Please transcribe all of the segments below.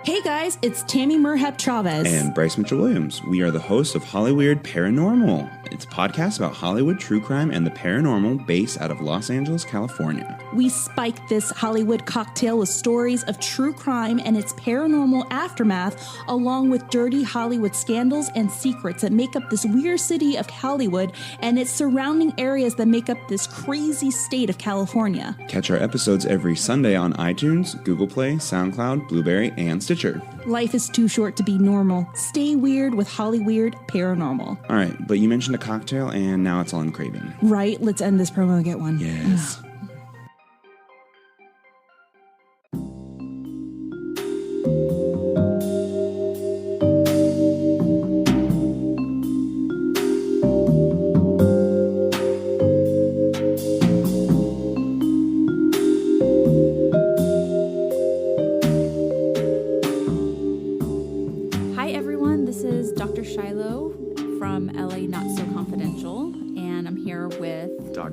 Hey guys, it's Tammy Merhep Chavez. And Bryce Mitchell-Williams. We are the hosts of Hollyweird Paranormal. It's a podcast about Hollywood true crime and the paranormal based out of Los Angeles, California. We spike this Hollywood cocktail with stories of true crime and its paranormal aftermath, along with dirty Hollywood scandals and secrets that make up this weird city of Hollywood and its surrounding areas that make up this crazy state of California. Catch our episodes every Sunday on iTunes, Google Play, SoundCloud, Blueberry, and Stitcher. Life is too short to be normal. Stay weird with Hollyweird Paranormal. All right, but you mentioned a cocktail, and now it's all I'm craving. Right, let's end this promo and get one. Yes.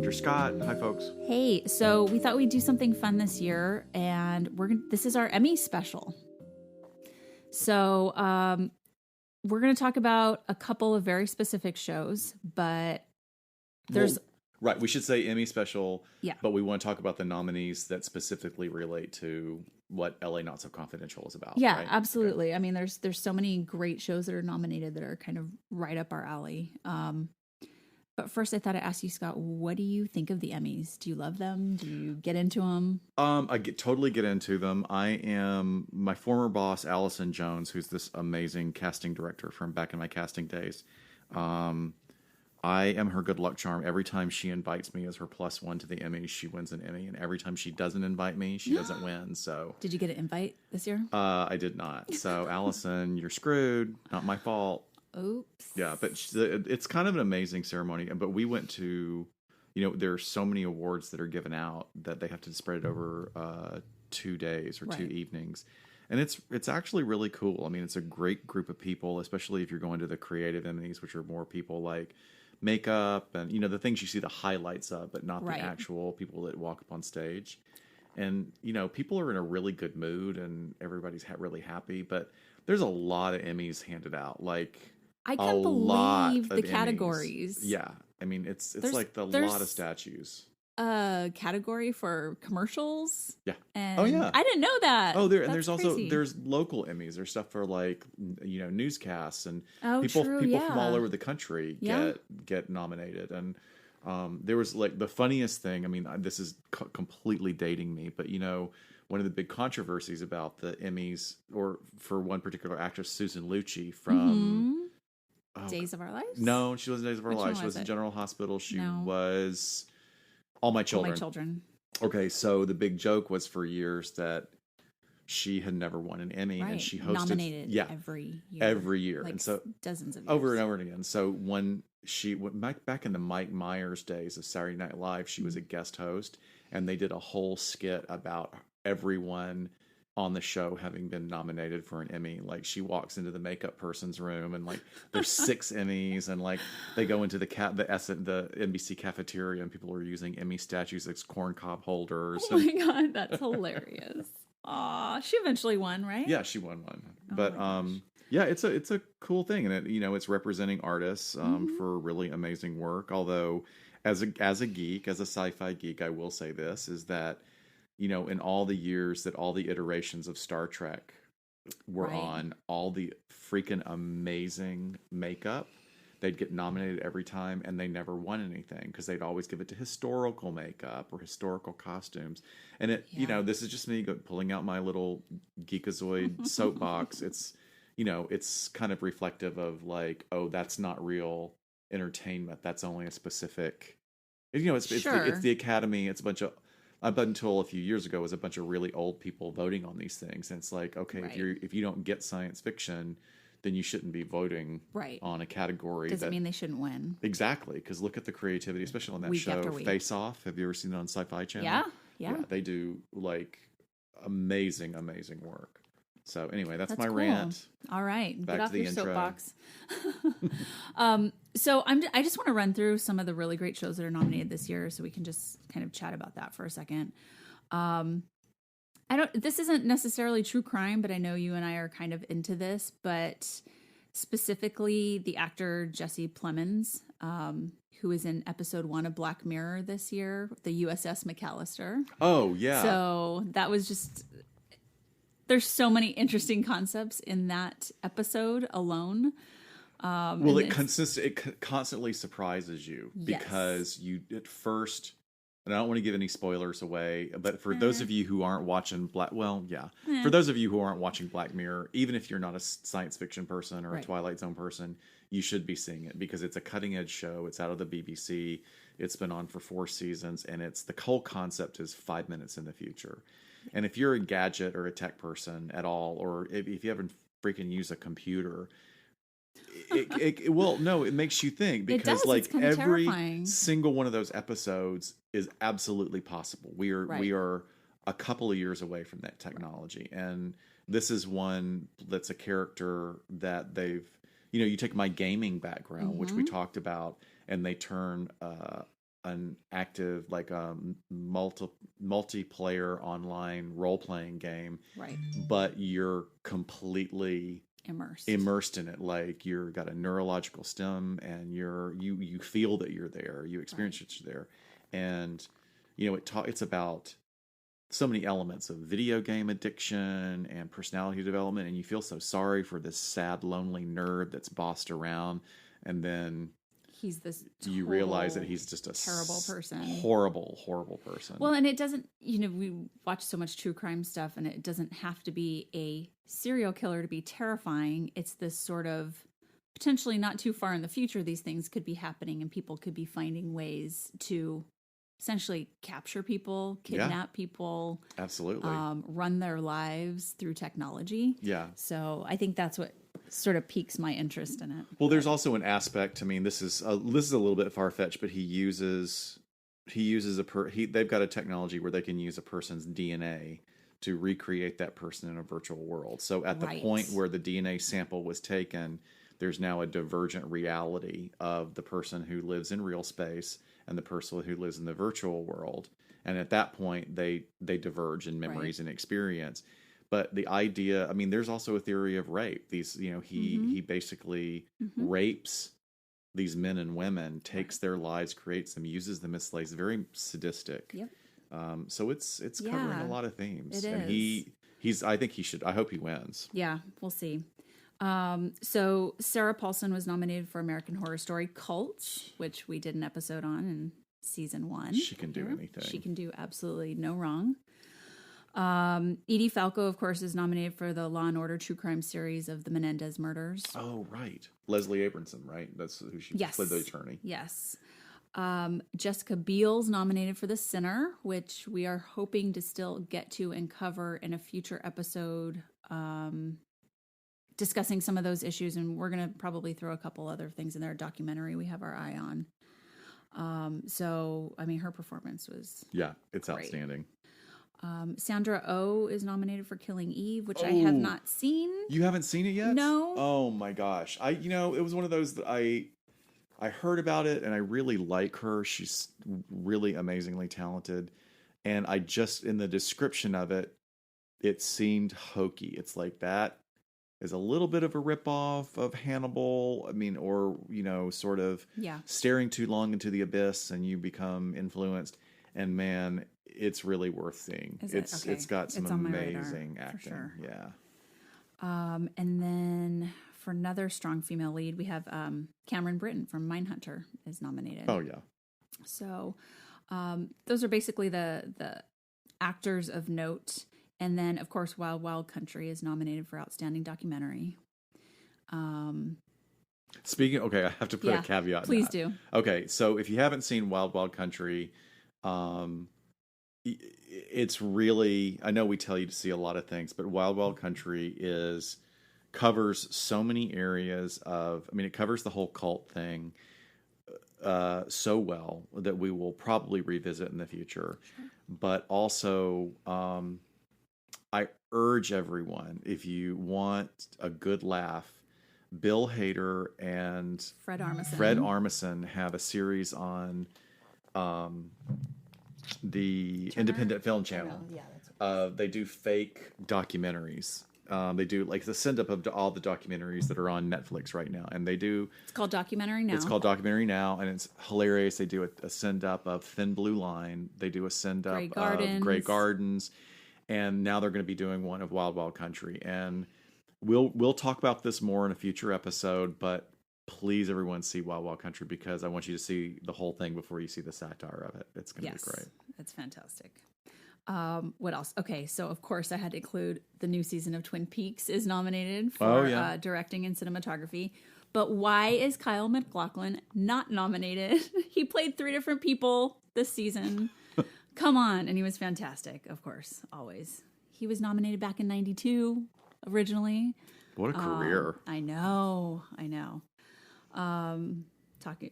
Scott. Hi, folks. Hey, so we thought we'd do something fun this year, and this is our Emmy special. So we're going to talk about a couple of very specific shows, but there's... Right, we should say Emmy special, yeah. But we want to talk about the nominees that specifically relate to what LA Not So Confidential is about. Yeah, right? absolutely. Okay. I mean, there's so many great shows that are nominated that are kind of right up our alley. But first, I thought I'd ask you, Scott, what do you think of the Emmys? Do you love them? Do you get into them? I totally get into them. I am my former boss, Allison Jones, who's this amazing casting director from back in my casting days. I am her good luck charm. Every time she invites me as her +1 to the Emmys, she wins an Emmy. And every time she doesn't invite me, she doesn't win. So, did you get an invite this year? I did not. So, Allison, you're screwed. Not my fault. Oops. Yeah, but it's kind of an amazing ceremony. But we went to, there are so many awards that are given out that they have to spread it over 2 days or right. 2 evenings. And it's actually really cool. I mean, it's a great group of people, especially if you're going to the creative Emmys, which are more people like makeup and, the things you see the highlights of, but not right. the actual people that walk up on stage. And, people are in a really good mood and everybody's really happy. But there's a lot of Emmys handed out. Like... I can't believe the Emmys. categories. Yeah. I mean, it's like there's lot of statues. A category for commercials. Yeah. And oh, yeah. I didn't know that. Oh, there's also local Emmys. There's stuff for like, newscasts and people from all over the country get nominated. And there was like the funniest thing. I mean, this is completely dating me, but one of the big controversies about the Emmys, or for one particular actress, Susan Lucci from Days of Our Lives? No, she wasn't Days of Our Lives. She was in General Hospital. She was All My Children. All My Children. Okay, so the big joke was for years that she had never won an Emmy, and she hosted nominated every year, like, and so dozens of years. over and over again. So when she went back in the Mike Myers days of Saturday Night Live, she was a guest host, and they did a whole skit about everyone on the show having been nominated for an Emmy. Like, she walks into the makeup person's room and like there's 6 Emmys, and like they go into the NBC cafeteria and people are using Emmy statues as corn cob holders. Oh my God, that's hilarious. Aw, she eventually won, right? Yeah, she won one. But yeah, it's a cool thing, and it's representing artists for really amazing work. Although as a geek, as a sci-fi geek, I will say this is that in all the years that all the iterations of Star Trek were on, all the freaking amazing makeup, they'd get nominated every time, and they never won anything because they'd always give it to historical makeup or historical costumes. And this is just me pulling out my little geekazoid soapbox. It's kind of reflective of like, oh, that's not real entertainment. That's only a specific. It's the Academy. It's a bunch of. Up until a few years ago, it was a bunch of really old people voting on these things, and it's like, okay, if you don't get science fiction, then you shouldn't be voting on a category. Doesn't mean they shouldn't win. Exactly, because look at the creativity, especially on that show Face Off. Have you ever seen it on Sci-Fi Channel? Yeah. They do like amazing work. So anyway, that's my cool. rant. All right, back get off to the your intro. Soapbox. So I just want to run through some of the really great shows that are nominated this year, so we can just kind of chat about that for a second. This isn't necessarily true crime, but I know you and I are kind of into this, but specifically the actor Jesse Plemons, who is in episode 1 of Black Mirror this year, the USS McAllister. Oh, yeah. So that was just, there's so many interesting concepts in that episode alone. Well, it constantly surprises you Yes. because you at first, and I don't want to give any spoilers away, but for those of you who aren't watching for those of you who aren't watching Black Mirror, even if you're not a science fiction person or a Twilight Zone person, you should be seeing it because it's a cutting edge show. It's out of the BBC. It's been on for 4 seasons, and the whole concept is 5 minutes in the future. And if you're a gadget or a tech person at all, or if you haven't freaking used a computer, it makes you think because like every terrifying. Single one of those episodes is absolutely possible. We are a couple of years away from that technology, and this is one that's a character that they've, you take my gaming background, which we talked about, and they turn an active like multiplayer online role-playing game, right? But you're completely immersed in it. Like you're got a neurological stem, and you feel that you're there, you experience that you're there, and it's about so many elements of video game addiction and personality development, and you feel so sorry for this sad, lonely nerd that's bossed around, and then he's this you realize that he's just a terrible person, horrible person. Well, and it doesn't, we watch so much true crime stuff, and it doesn't have to be a serial killer to be terrifying. It's this sort of potentially not too far in the future, these things could be happening, and people could be finding ways to essentially capture people, kidnap people, absolutely, run their lives through technology. Yeah. So I think that's what sort of piques my interest in it. Well, there's also an aspect. I mean, this is a little bit far fetched, but they've got a technology where they can use a person's DNA to recreate that person in a virtual world. So at the point where the DNA sample was taken, there's now a divergent reality of the person who lives in real space and the person who lives in the virtual world. And at that point, they diverge in memories and experience. But the idea, I mean, there's also a theory of rape. He basically rapes these men and women, takes their lives, creates them, uses them as slaves. Very sadistic. Yep. So it's covering a lot of themes. It and is. I think he should. I hope he wins. Yeah, we'll see. So Sarah Paulson was nominated for American Horror Story Cult, which we did an episode on in season 1. She can do anything. She can do absolutely no wrong. Edie Falco, of course, is nominated for the Law and Order true crime series of the Menendez murders. Oh, right. Leslie Abramson, right? That's who she played, the attorney. Yes. Jessica Biel's nominated for The Sinner, which we are hoping to still get to and cover in a future episode, discussing some of those issues. And we're going to probably throw a couple other things in there, a documentary we have our eye on. So, I mean, her performance was it's great. Outstanding. Sandra Oh is nominated for Killing Eve, which I have not seen. You haven't seen it yet? No. Oh my gosh. It was one of those that I heard about it, and I really like her. She's really amazingly talented. And I just, in the description of it, it seemed hokey. It's like that is a little bit of a ripoff of Hannibal. I mean, or, sort of staring too long into the abyss and you become influenced. And man, it's really worth seeing. It's got some amazing acting. For sure. Yeah. And then for another strong female lead, we have Cameron Britton from Mindhunter is nominated. Oh yeah. So those are basically the actors of note. And then, of course, Wild Wild Country is nominated for Outstanding Documentary. Speaking, I have to put a caveat. Please do. Okay, so if you haven't seen Wild Wild Country, it's really, I know we tell you to see a lot of things, but Wild Wild Country covers so many areas it covers the whole cult thing so well that we will probably revisit in the future. Sure. But also, I urge everyone, if you want a good laugh, Bill Hader and Fred Armisen have a series on the Turner? Independent Film Channel. Yeah, that's They do fake documentaries. They do like the send up of all the documentaries that are on Netflix right now, and they do. it's called Documentary Now. It's called Documentary Now, and it's hilarious. They do a send up of Thin Blue Line. They do a send up Grey of Gardens. Grey Gardens, and now they're going to be doing one of Wild Wild Country. And we'll talk about this more in a future episode, but please, everyone, see Wild Wild Country because I want you to see the whole thing before you see the satire of it. It's going to be great. It's fantastic. What else? Okay, so of course I had to include the new season of Twin Peaks is nominated for directing and cinematography. But why is Kyle MacLachlan not nominated? He played 3 different people this season. Come on. And he was fantastic, of course, always. He was nominated back in 92 originally. What a career. I know. Talking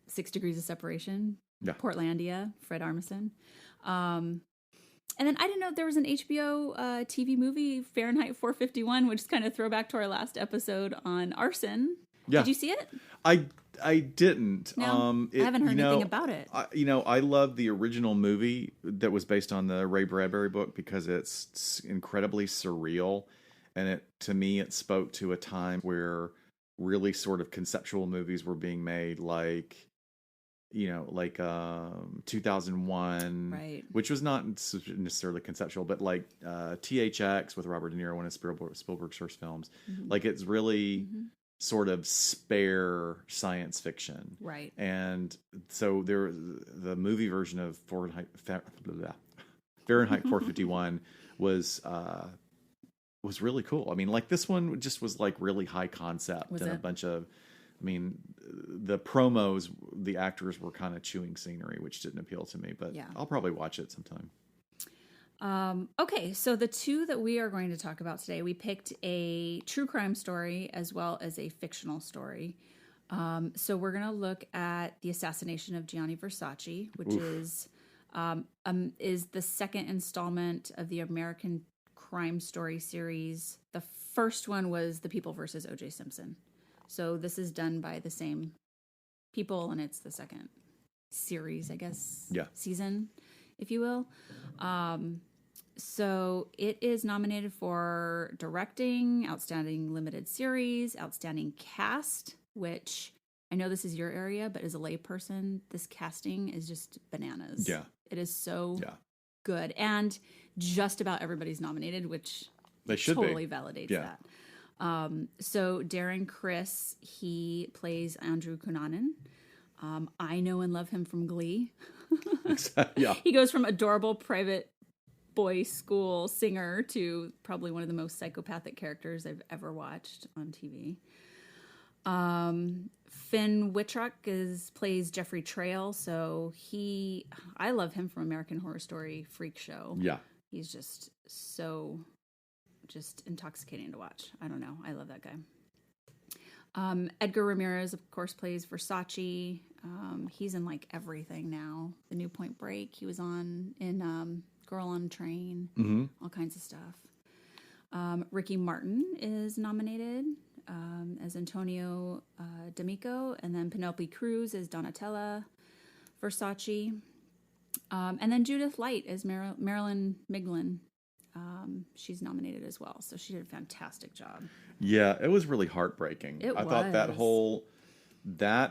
6 Degrees of Separation, Portlandia, Fred Armisen. And then I didn't know there was an HBO TV movie, Fahrenheit 451, which is kind of throwback to our last episode on arson. Yeah. Did you see it? I didn't. No, I haven't heard anything about it. I love the original movie that was based on the Ray Bradbury book because it's incredibly surreal. And to me, it spoke to a time where really sort of conceptual movies were being made like 2001, right, which was not necessarily conceptual, but like THX with Robert De Niro, one of Spielberg's first films. Mm-hmm. Like it's really sort of spare science fiction, right? And so the movie version of Fahrenheit 451 was really cool. I mean, like this one just was like really high concept a bunch of. I mean, the promos, the actors were kind of chewing scenery, which didn't appeal to me, but I'll probably watch it sometime. Okay, so the 2 that we are going to talk about today, we picked a true crime story as well as a fictional story. So we're going to look at the assassination of Gianni Versace, which is the second installment of the American Crime Story series. The first one was The People versus O.J. Simpson. So this is done by the same people, and it's the second series, I guess, season, if you will. So it is nominated for directing, outstanding limited series, outstanding cast, which I know this is your area, but as a layperson, this casting is just bananas. Yeah. It is so good. And just about everybody's nominated, which they should totally validates that. So Darren Criss, he plays Andrew Cunanan. I know and love him from Glee. He goes from adorable private boy school singer to probably one of the most psychopathic characters I've ever watched on TV. Finn Wittrock plays Jeffrey Trail. So I love him from American Horror Story Freak Show. Yeah. He's just so intoxicating to watch. I don't know. I love that guy. Edgar Ramirez, of course, plays Versace. He's in like everything now. The new Point Break. He was in Girl on a Train. All kinds of stuff. Ricky Martin is nominated as Antonio D'Amico, and then Penelope Cruz as Donatella Versace, and then Judith Light as Marilyn Miglin. She's nominated as well, so she did a fantastic job. Yeah, it was really heartbreaking. I thought that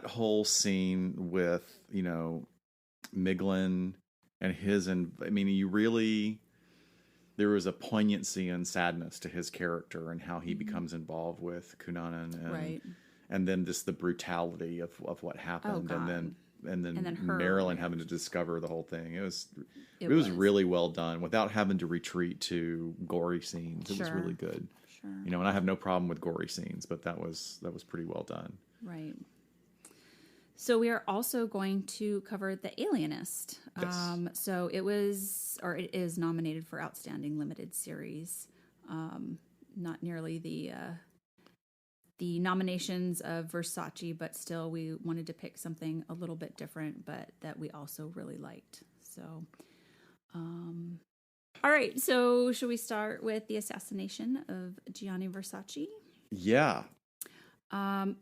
whole scene with Miglin and there was a poignancy and sadness to his character and how he becomes involved with Cunanan and then just the brutality of what happened and then Marilyn having to discover the whole thing. It was really well done without having to retreat to gory scenes. It was really good. Sure. And I have no problem with gory scenes, but that was pretty well done. Right. So we are also going to cover The Alienist. Yes. So it is nominated for Outstanding Limited Series. Not nearly the nominations of Versace, but still we wanted to pick something a little bit different, but that we also really liked. So, all right. So should we start with the assassination of Gianni Versace? Yeah.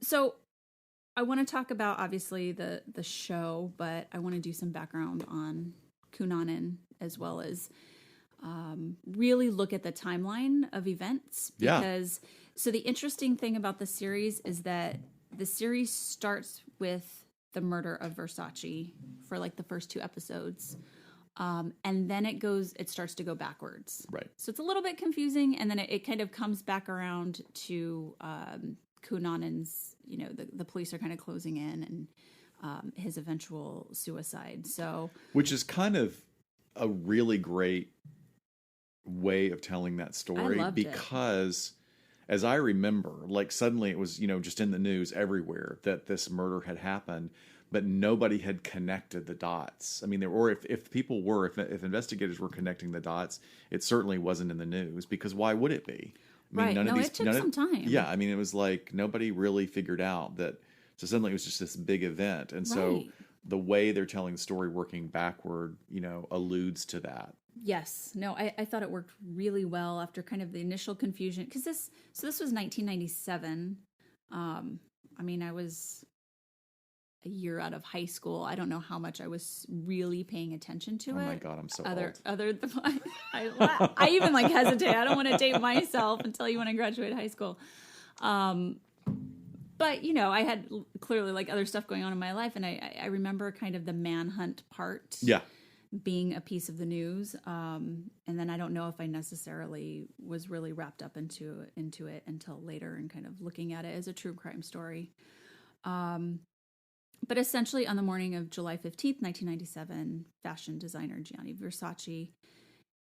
So I want to talk about obviously the show, but I want to do some background on Cunanan, as well as really look at the timeline of events. Because so the interesting thing about the series is that the series starts with the murder of Versace for like the first 2 episodes. And then it starts to go backwards. Right. So it's a little bit confusing. And then it kind of comes back around to Cunanan's, the police are kind of closing in, and his eventual suicide. So, which is kind of a really great way of telling that story, I loved because as I remember, like suddenly it was, just in the news everywhere that this murder had happened, but nobody had connected the dots. I mean, if people were, if investigators were connecting the dots, it certainly wasn't in the news, because why would it be? I mean, right. It took some time. Yeah. I mean, it was like nobody really figured out that. So suddenly it was just this big event. And so the way they're telling the story working backward, alludes to that. Yes. No, I thought it worked really well after kind of the initial confusion. Because this was 1997. I mean, I was a year out of high school. I don't know how much I was really paying attention to it. Oh my God, I'm so old. Other than I even like hesitate. I don't want to date myself and tell you when I graduated high school. But, I had clearly like other stuff going on in my life. And I remember kind of the manhunt part being a piece of the news. And then I don't know if I necessarily was really wrapped up into it until later, and kind of looking at it as a true crime story. But essentially on the morning of July 15th, 1997, fashion designer Gianni Versace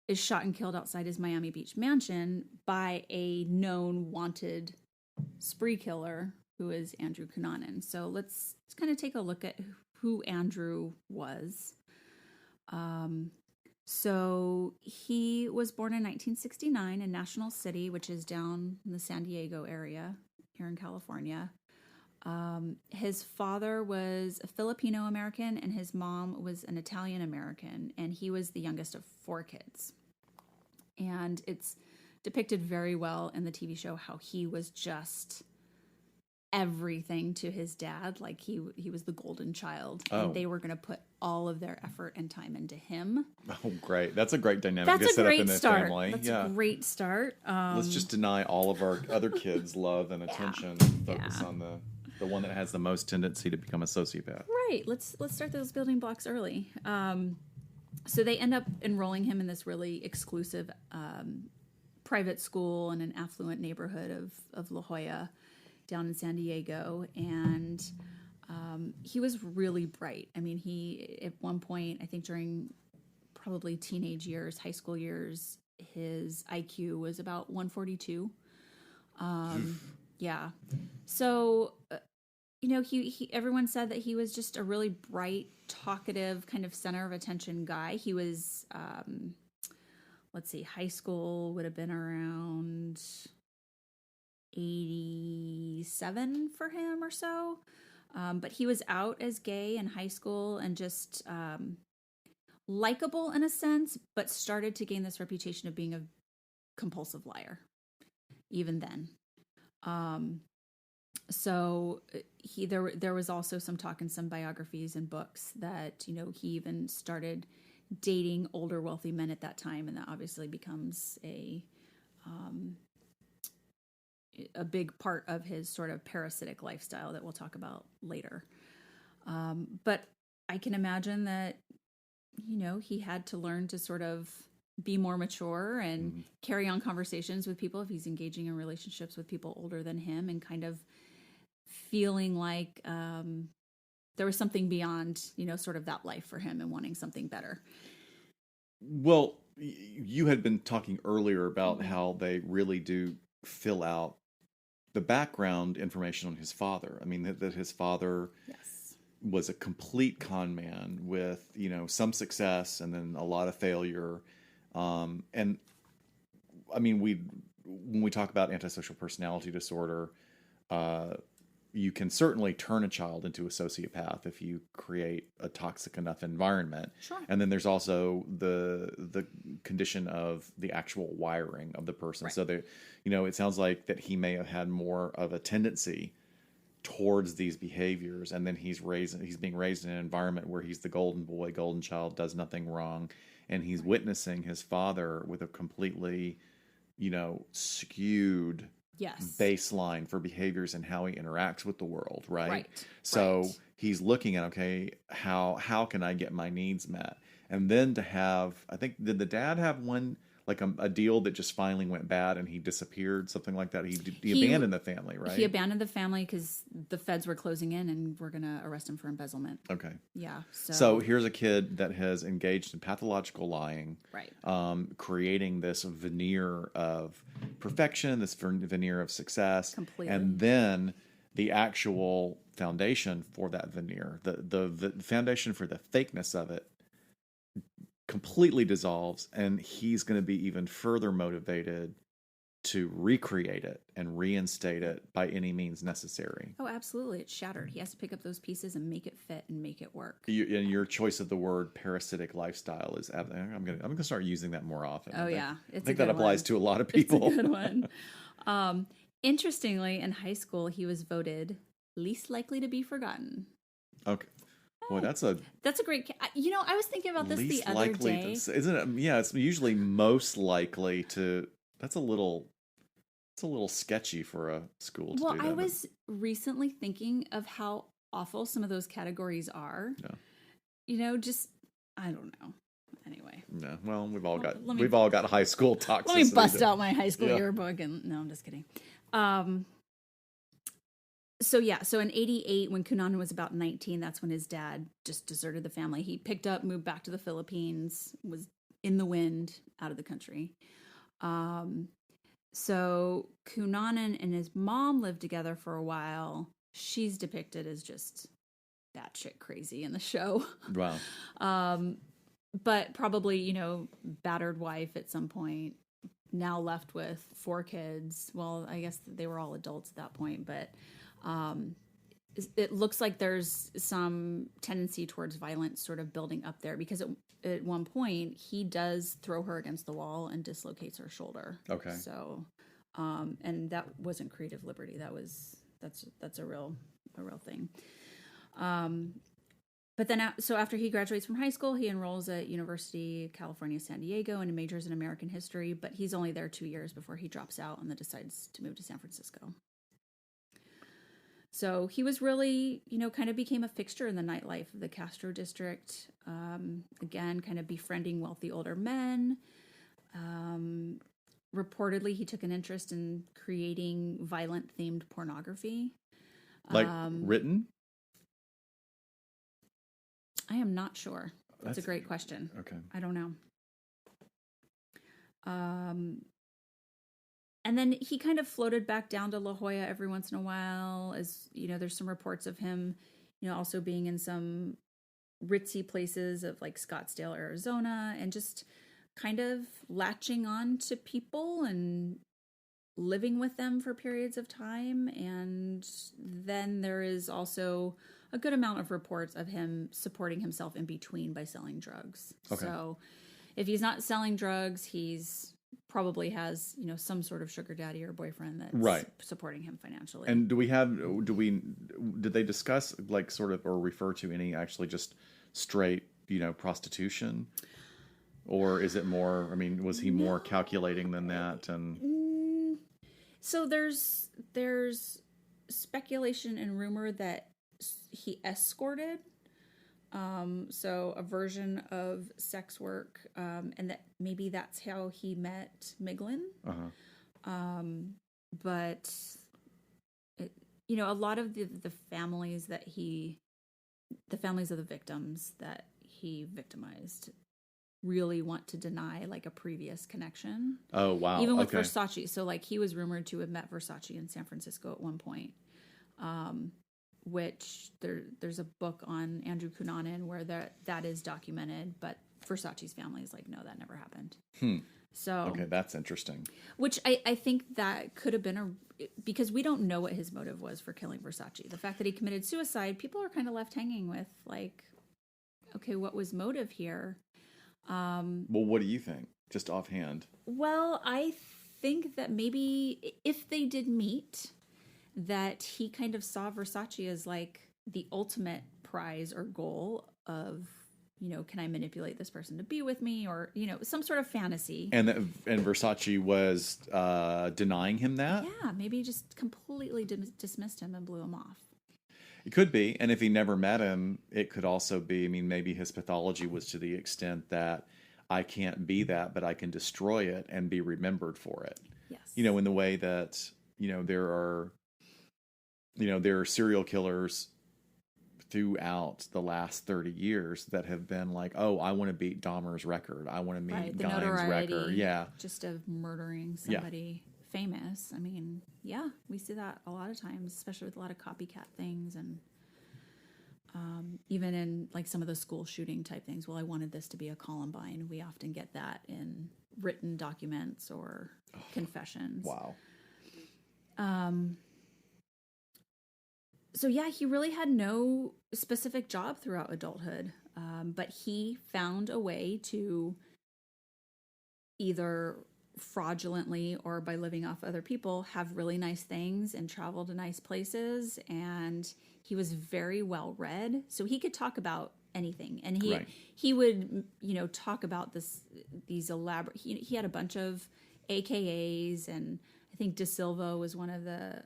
is shot and killed outside his Miami Beach mansion by a known wanted spree killer, who is Andrew Cunanan. So let's kind of take a look at who Andrew was. So he was born in 1969 in National City, which is down in the San Diego area here in California. His father was a Filipino American and his mom was an Italian American, and he was the youngest of 4 kids. And it's depicted very well in the TV show how he was just everything to his dad. Like he was the golden child, and they were going to put all of their effort and time into him. Oh, great. That's a great dynamic to set up in the family. That's a great start. Let's just deny all of our other kids' love and attention and focus on the one that has the most tendency to become a sociopath. Right. Let's start those building blocks early. So they end up enrolling him in this really exclusive private school in an affluent neighborhood of La Jolla down in San Diego. And he was really bright. I mean, he, at one point, I think during probably teenage years, high school years, his IQ was about 142. Yeah. So, he everyone said that he was just a really bright, talkative, kind of center of attention guy. He was, high school would have been around 87 for him or so. But he was out as gay in high school and just likable in a sense, but started to gain this reputation of being a compulsive liar even then. So there was also some talk in some biographies and books that, he even started dating older wealthy men at that time. And that obviously becomes a big part of his sort of parasitic lifestyle that we'll talk about later. But I can imagine that, he had to learn to sort of be more mature and carry on conversations with people if he's engaging in relationships with people older than him, and kind of feeling like there was something beyond, sort of that life for him and wanting something better. Well, you had been talking earlier about how they really do fill out the background information on his father. I mean, that his father was a complete con man with, some success and then a lot of failure. And I mean, when we talk about antisocial personality disorder, you can certainly turn a child into a sociopath if you create a toxic enough environment. Sure. And then there's also the condition of the actual wiring of the person. Right. So that, it sounds like that he may have had more of a tendency towards these behaviors, and then he's being raised in an environment where he's the golden boy, golden child, does nothing wrong, and he's witnessing his father with a completely, skewed Yes. baseline for behaviors and how he interacts with the world, right? Right. So Right. he's looking at, okay, how can I get my needs met? And then to have, I think, did the dad have one, like a deal that just finally went bad and he disappeared, something like that? He abandoned the family, right? He abandoned the family because the feds were closing in and were going to arrest him for embezzlement. Okay. Yeah. So here's a kid that has engaged in pathological lying, Right. Creating this veneer of perfection, this veneer of success, Completely. and then the actual foundation for that veneer, the foundation for the fakeness of it, completely dissolves, and he's going to be even further motivated to recreate it and reinstate it by any means necessary. Oh, absolutely. It's shattered. He has to pick up those pieces and make it fit and make it work. And your choice of the word parasitic lifestyle is, I'm gonna start using that more often. Oh, yeah. I think that applies to a lot of people. It's a good one. Interestingly, in high school, he was voted least likely to be forgotten. Okay. Boy, that's a great. I was thinking about this least the other likely day. isn't it? Yeah, it's usually most likely to. That's a little sketchy for a school to do that. I was recently thinking of how awful some of those categories are. Yeah. Just I don't know. Anyway. No, well, we've all let got high school toxicity. Let me bust out my high school yearbook and no, I'm just kidding. So in 88, when Cunanan was about 19, that's when his dad just deserted the family. He picked up, moved back to the Philippines, was in the wind, out of the country. So Cunanan and his mom lived together for a while. She's depicted as just batshit crazy in the show. Wow. But probably, battered wife at some point, now left with 4 kids. Well, I guess they were all adults at that point, but it looks like there's some tendency towards violence sort of building up there because at one point he does throw her against the wall and dislocates her shoulder. Okay. So, and that wasn't creative liberty. That's a real thing. But then, so after he graduates from high school, he enrolls at University of California, San Diego, and majors in American history. But he's only there 2 years before he drops out and then decides to move to San Francisco. So he was really, kind of became a fixture in the nightlife of the Castro district. Again, kind of befriending wealthy older men. Reportedly, he took an interest in creating violent-themed pornography. Like written? I am not sure. That's a great question. Okay. I don't know. And then he kind of floated back down to La Jolla every once in a while, as there's some reports of him, also being in some ritzy places of like Scottsdale, Arizona, and just kind of latching on to people and living with them for periods of time. And then there is also a good amount of reports of him supporting himself in between by selling drugs. Okay. So if he's not selling drugs, he's probably has, some sort of sugar daddy or boyfriend that's supporting him financially. And did they discuss like sort of or refer to any actually just straight, prostitution? Or is it more, was he more calculating than that? And so there's speculation and rumor that he escorted, so a version of sex work, and that maybe that's how he met Miglin. But a lot of the families of the victims that he victimized really want to deny like a previous connection. Oh, wow. Even with Versace. So like he was rumored to have met Versace in San Francisco at one point. Which there's a book on Andrew Cunanan where that is documented, but Versace's family is like, no, that never happened. So okay, that's interesting. Which I think that could have been because we don't know what his motive was for killing Versace. The fact that he committed suicide, people are kind of left hanging with like, okay, what was motive here? Well, what do you think? Just offhand. Well, I think that maybe if they did meet, that he kind of saw Versace as like the ultimate prize or goal of, can I manipulate this person to be with me, or, some sort of fantasy. And Versace was denying him that? Yeah, maybe he just completely dismissed him and blew him off. It could be. And if he never met him, it could also be, maybe his pathology was to the extent that I can't be that, but I can destroy it and be remembered for it. Yes. In the way that, there are serial killers throughout the last 30 years that have been like, oh, I want to beat Dahmer's record. I want to meet Guy's record. Yeah. Just of murdering somebody famous. We see that a lot of times, especially with a lot of copycat things, and even in like some of the school shooting type things. Well, I wanted this to be a Columbine. We often get that in written documents or confessions. Wow. So yeah, he really had no specific job throughout adulthood, but he found a way to either fraudulently or by living off other people have really nice things and travel to nice places. And he was very well read, so he could talk about anything. And he would talk about these elaborate. He had a bunch of AKAs, and I think De Silva was one of the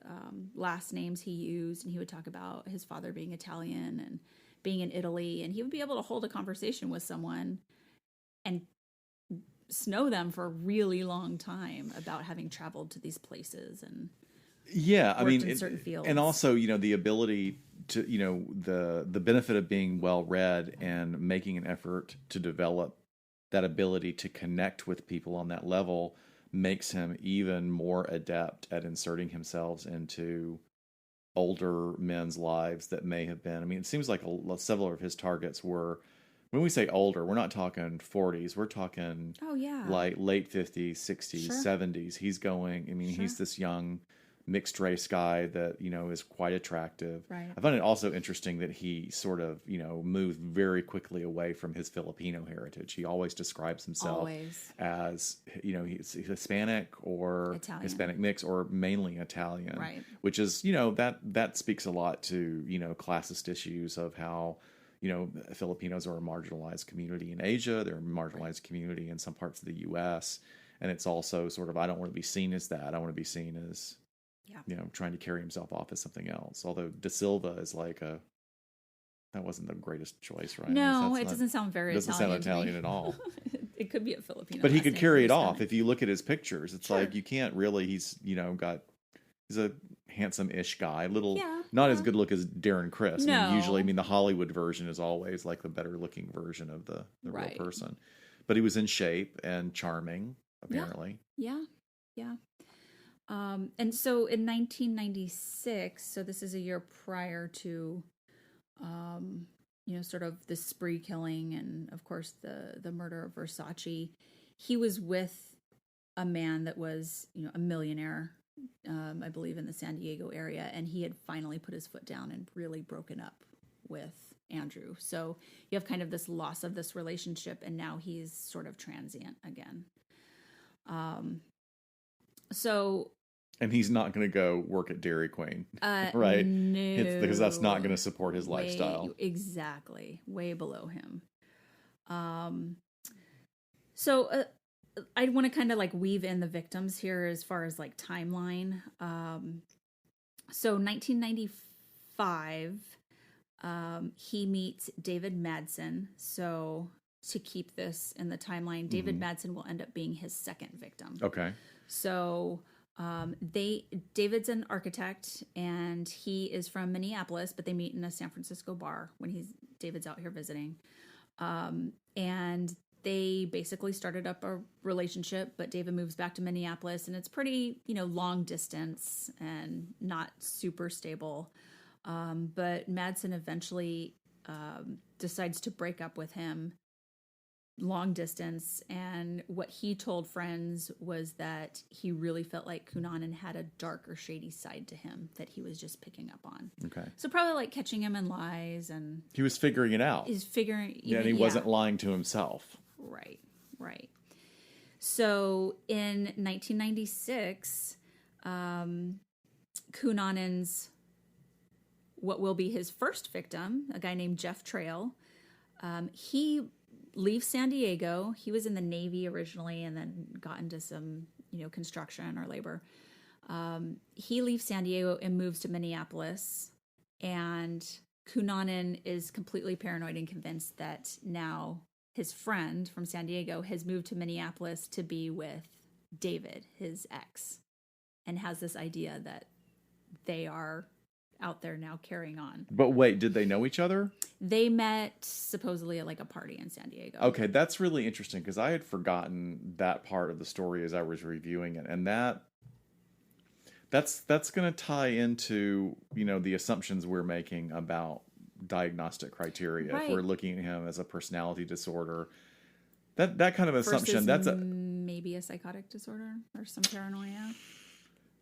last names he used, and he would talk about his father being Italian and being in Italy, and he would be able to hold a conversation with someone and know them for a really long time about having traveled to these places and in certain fields. And also, the ability to, the benefit of being well read and making an effort to develop that ability to connect with people on that level makes him even more adept at inserting himself into older men's lives that may have been. It seems like several of his targets were, when we say older, we're not talking 40s. We're talking like late 50s, 60s, 70s. He's going, he's this young mixed race guy that, is quite attractive. Right. I find it also interesting that he sort of, moved very quickly away from his Filipino heritage. He always describes himself as, he's Hispanic or Italian. Hispanic mix or mainly Italian. Right. Which is, that speaks a lot to, classist issues of how, Filipinos are a marginalized community in Asia. They're a marginalized community in some parts of the U.S. And it's also sort of, I don't want to be seen as that. I want to be seen as, trying to carry himself off as something else. Although De Silva is like that wasn't the greatest choice, right? No, it doesn't sound very Italian. Doesn't sound Italian at all. It could be a Filipino. But he could carry it off. If you look at his pictures, it's like you can't really, he's a handsome-ish guy, not as good look as Darren Criss. No. Usually, the Hollywood version is always like the better-looking version of the real person. But he was in shape and charming, apparently. Yeah. And so in 1996, so this is a year prior to, sort of the spree killing and, of course, the murder of Versace, he was with a man that was, a millionaire, I believe in the San Diego area, and he had finally put his foot down and really broken up with Andrew. So you have kind of this loss of this relationship, and now he's sort of transient again. And he's not going to go work at Dairy Queen, right? No, because that's not going to support his lifestyle. Exactly, way below him. So I want to kind of like weave in the victims here as far as like timeline. So 1995, he meets David Madsen. So to keep this in the timeline, David Madsen will end up being his second victim. Okay. So David's an architect and he is from Minneapolis, but they meet in a San Francisco bar when David's out here visiting. And they basically started up a relationship, but David moves back to Minneapolis and it's pretty, long distance and not super stable. But Madsen eventually decides to break up with him long distance, and what he told friends was that he really felt like Cunanan had a dark or shady side to him that he was just picking up on. Okay. So probably like catching him in lies, and he was figuring it out. And he wasn't lying to himself. Right. So in 1996, Cunanan what will be his first victim, a guy named Jeff Trail. He leaves San Diego. He was in the Navy originally and then got into some, construction or labor. He leaves San Diego and moves to Minneapolis. And Cunanan is completely paranoid and convinced that now his friend from San Diego has moved to Minneapolis to be with David, his ex, and has this idea that they are out there now carrying on. But wait, did they know each other? They met supposedly at like a party in San Diego. Okay, that's really interesting because I had forgotten that part of the story as I was reviewing it, and that's going to tie into the assumptions we're making about diagnostic criteria. Right. If we're looking at him as a personality disorder, that kind of assumption, versus maybe a psychotic disorder or some paranoia.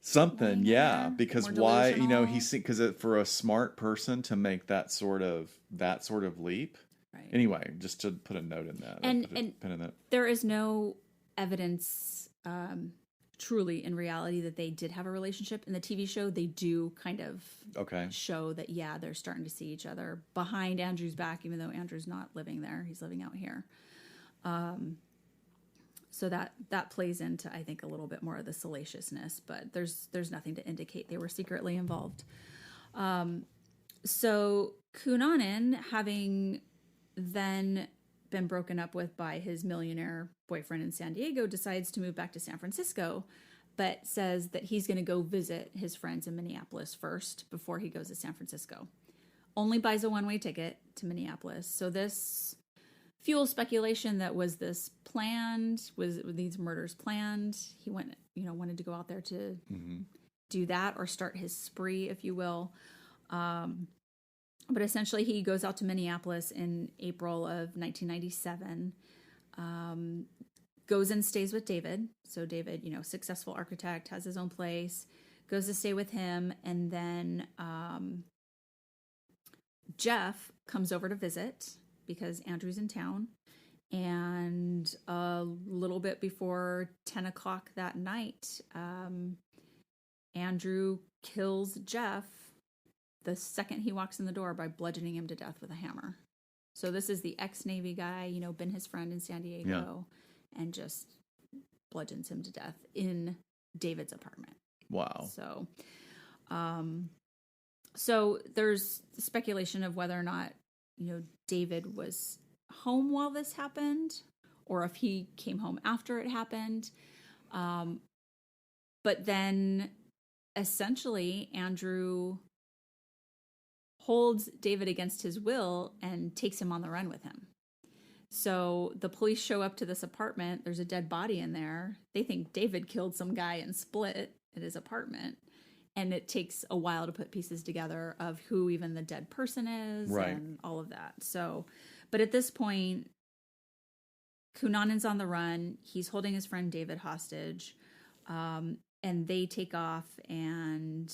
Something, yeah. There, because more why, delusional. because for a smart person to make that sort of leap. Right. Anyway, just to put a note in that, And pin in that. there is no evidence, truly in reality, that they did have a relationship. In the TV show, they do kind of show that, yeah, they're starting to see each other behind Andrew's back, even though Andrew's not living there; he's living out here. So that plays into, I think, a little bit more of the salaciousness, but there's nothing to indicate they were secretly involved. So Cunanan, having then been broken up with by his millionaire boyfriend in San Diego, decides to move back to San Francisco, but says that he's going to go visit his friends in Minneapolis first before he goes to San Francisco. Only buys a one-way ticket to Minneapolis. So this fuels speculation that was these murders planned. He wanted to go out there to do that or start his spree, if you will. But essentially he goes out to Minneapolis in April of 1997, goes and stays with David. So David, successful architect, has his own place, goes to stay with him. And then Jeff comes over to visit because Andrew's in town. And a little bit before 10 o'clock that night, Andrew kills Jeff the second he walks in the door by bludgeoning him to death with a hammer. So this is the ex-Navy guy, been his friend in San Diego, and just bludgeons him to death in David's apartment. Wow. So there's speculation of whether or not, David was home while this happened, or if he came home after it happened. But then essentially Andrew holds David against his will and takes him on the run with him. So the police show up to this apartment. There's a dead body in there. They think David killed some guy and split at his apartment. And it takes a while to put pieces together of who even the dead person is and all of that. So, but at this point, Cunanan's on the run. He's holding his friend David hostage. And they take off and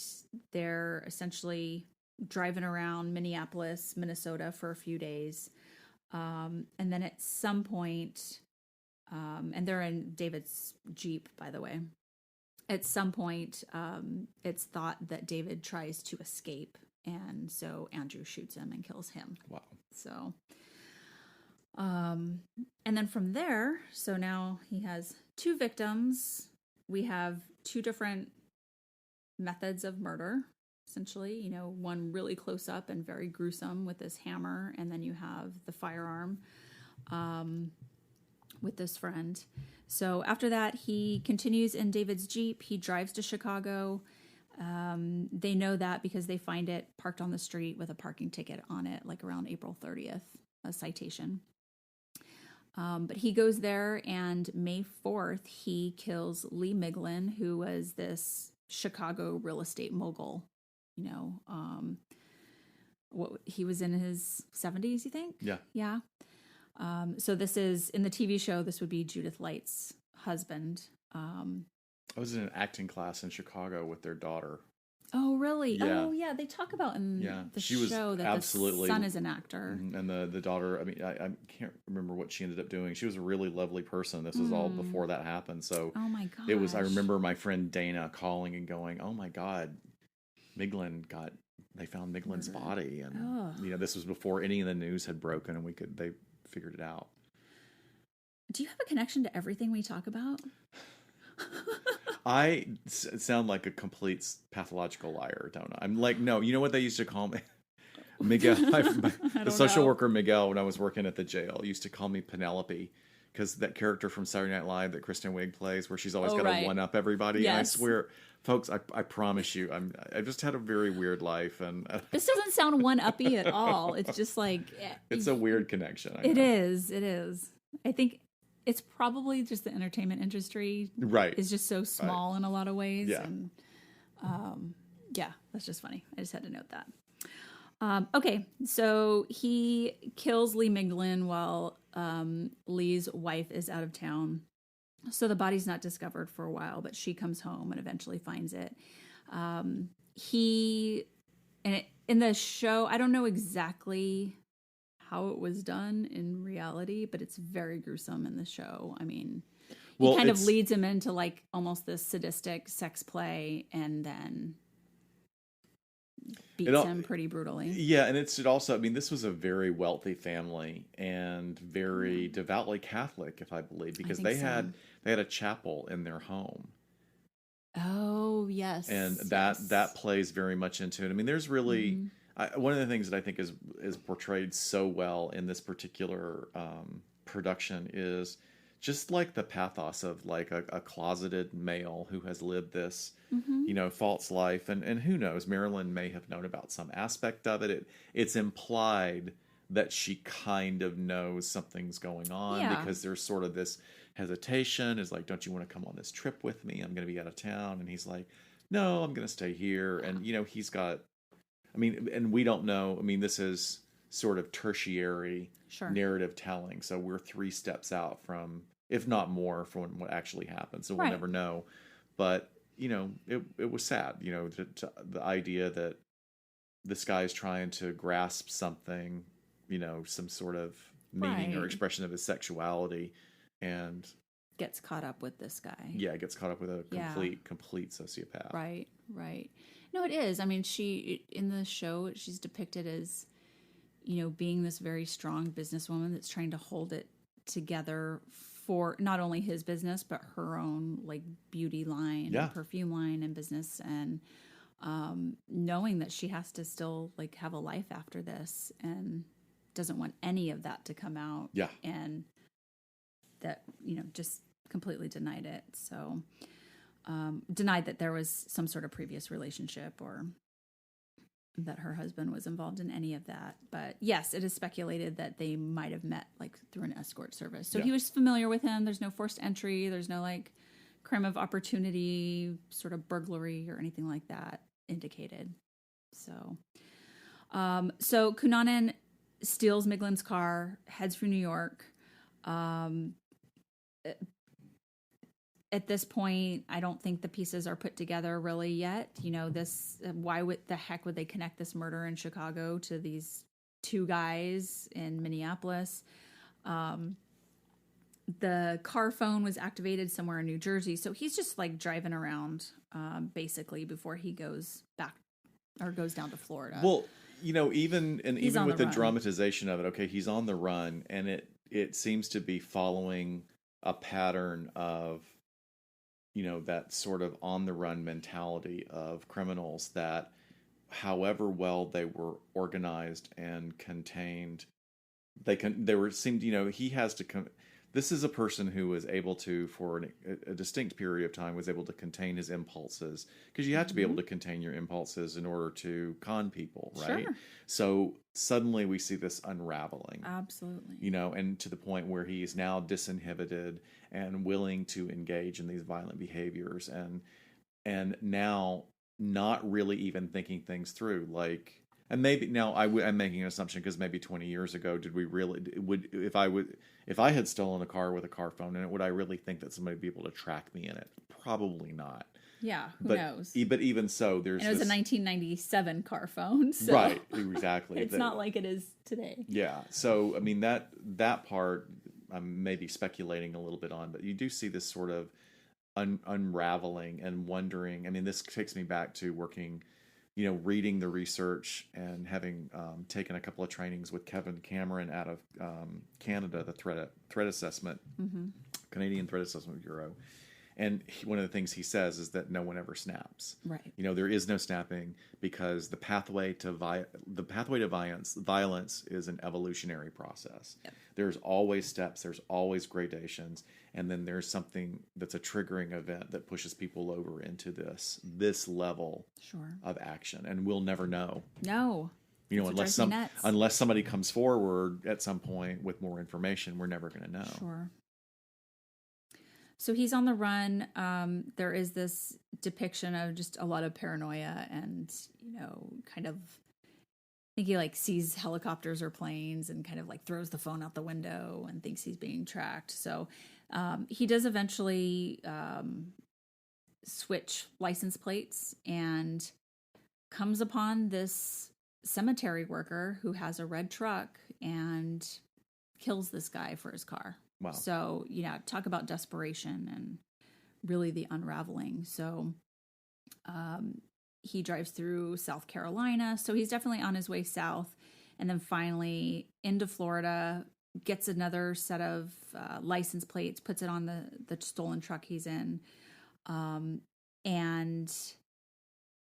they're essentially driving around Minneapolis, Minnesota for a few days. And then at some point, and they're in David's Jeep, by the way. At some point, it's thought that David tries to escape, and so Andrew shoots him and kills him. Wow. So, and then from there, so now he has two victims. We have two different methods of murder, essentially. One really close up and very gruesome with this hammer, and then you have the firearm with this friend. So after that, he continues in David's Jeep. He drives to Chicago. They know that because they find it parked on the street with a parking ticket on it, like around April 30th, a citation. But he goes there, and May 4th, he kills Lee Miglin, who was this Chicago real estate mogul. He was in his 70s, you think? Yeah. Yeah. So this is, in the TV show, this would be Judith Light's husband. I was in an acting class in Chicago with their daughter. Oh, really? Yeah. Oh, yeah. They talk about in the she was show that absolutely, the son is an actor. And the daughter, I mean, I can't remember what she ended up doing. She was a really lovely person. This was all before that happened. So oh my God. it was, I remember my friend Dana calling and going, oh my God, they found Miglin's Murdered. body, and Oh. this was before any of the news had broken, and they figured it out. Do you have a connection to everything we talk about? I sound like a complete pathological liar, don't I? I'm like, no, you know what they used to call me? Miguel, the social worker Miguel, when I was working at the jail, used to call me Penelope, because that character from Saturday Night Live that Kristen Wiig plays, where she's always got to one up everybody. Yes. And I swear, folks, I promise you, I just had a very weird life, and this doesn't sound one uppy at all. It's just like it's a weird connection. It is. I think it's probably just the entertainment industry, right? Is just so small in a lot of ways. Yeah. And yeah, that's just funny. I just had to note that. Okay, so he kills Lee Miglin while Lee's wife is out of town. So the body's not discovered for a while, but she comes home and eventually finds it. In the show, I don't know exactly how it was done in reality, but it's very gruesome in the show. I mean, he kind of leads him into like almost this sadistic sex play, and then beats him pretty brutally. Yeah, and it also, I mean, this was a very wealthy family and very devoutly Catholic, if I believe, because they had a chapel in their home. Oh, yes. And that plays very much into it. I mean, there's really one of the things that I think is portrayed so well in this particular production is just like the pathos of like a closeted male who has lived this, false life. And who knows, Marilyn may have known about some aspect of it. It's implied that she kind of knows something's going on because there's sort of this hesitation. Is like, don't you want to come on this trip with me? I'm going to be out of town. And he's like, no, I'm going to stay here. And, he's got, I mean, and we don't know. I mean, this is sort of tertiary narrative telling. So we're 3 steps out from, if not more, from what actually happened. So we'll never know. But, it was sad, the idea that this guy is trying to grasp something, some sort of meaning or expression of his sexuality, and gets caught up with this guy. Yeah, gets caught up with a complete sociopath. Right. No, it is. I mean, in the show, she's depicted as, being this very strong businesswoman that's trying to hold it together for not only his business, but her own like beauty line, and perfume line and business. And knowing that she has to still like have a life after this and doesn't want any of that to come out. Yeah. And that, just completely denied it. So denied that there was some sort of previous relationship or that her husband was involved in any of that. But yes, it is speculated that they might have met like through an escort service. So he was familiar with him. There's no forced entry. There's no like crime of opportunity, sort of burglary or anything like that indicated. So, so Cunanan steals Miglin's car, heads for New York. At this point, I don't think the pieces are put together really yet. Why would the heck would they connect this murder in Chicago to these 2 guys in Minneapolis? The car phone was activated somewhere in New Jersey. So he's just like driving around, basically before he goes back or goes down to Florida. Well, even with the dramatization of it, okay, he's on the run, and it seems to be following a pattern of, that sort of on the run mentality of criminals that, however well they were organized and contained, he has to come. This is a person who was able to, for a distinct period of time, was able to contain his impulses, because you have to be able to contain your impulses in order to con people, right? Sure. So suddenly we see this unraveling. Absolutely. And to the point where he is now disinhibited and willing to engage in these violent behaviors, and now not really even thinking things through, like. And maybe now I'm making an assumption, because maybe 20 years ago, if I had stolen a car with a car phone in it, would I really think that somebody would be able to track me in it? Probably not. Yeah, who knows? But even so, it was a 1997 car phone, so right, exactly. It's not like it is today. Yeah, so I mean that part I'm maybe speculating a little bit on, but you do see this sort of unraveling and wondering. I mean, this takes me back to working reading the research and having taken a couple of trainings with Kevin Cameron out of Canada, the threat assessment, Canadian Threat Assessment Bureau. And one of the things he says is that no one ever snaps. Right. There is no snapping because the pathway to violence is an evolutionary process. Yep. There's always steps, there's always gradations, and then there's something that's a triggering event that pushes people over into this level of action, and we'll never know. No. Unless somebody comes forward at some point with more information, we're never going to know. Sure. So he's on the run. There is this depiction of just a lot of paranoia and, kind of, I think he sees helicopters or planes and kind of throws the phone out the window and thinks he's being tracked. So he does eventually switch license plates and comes upon this cemetery worker who has a red truck and kills this guy for his car. Wow. So, talk about desperation and really the unraveling. So he drives through South Carolina. So he's definitely on his way south. And then finally into Florida, gets another set of license plates, puts it on the stolen truck he's in. And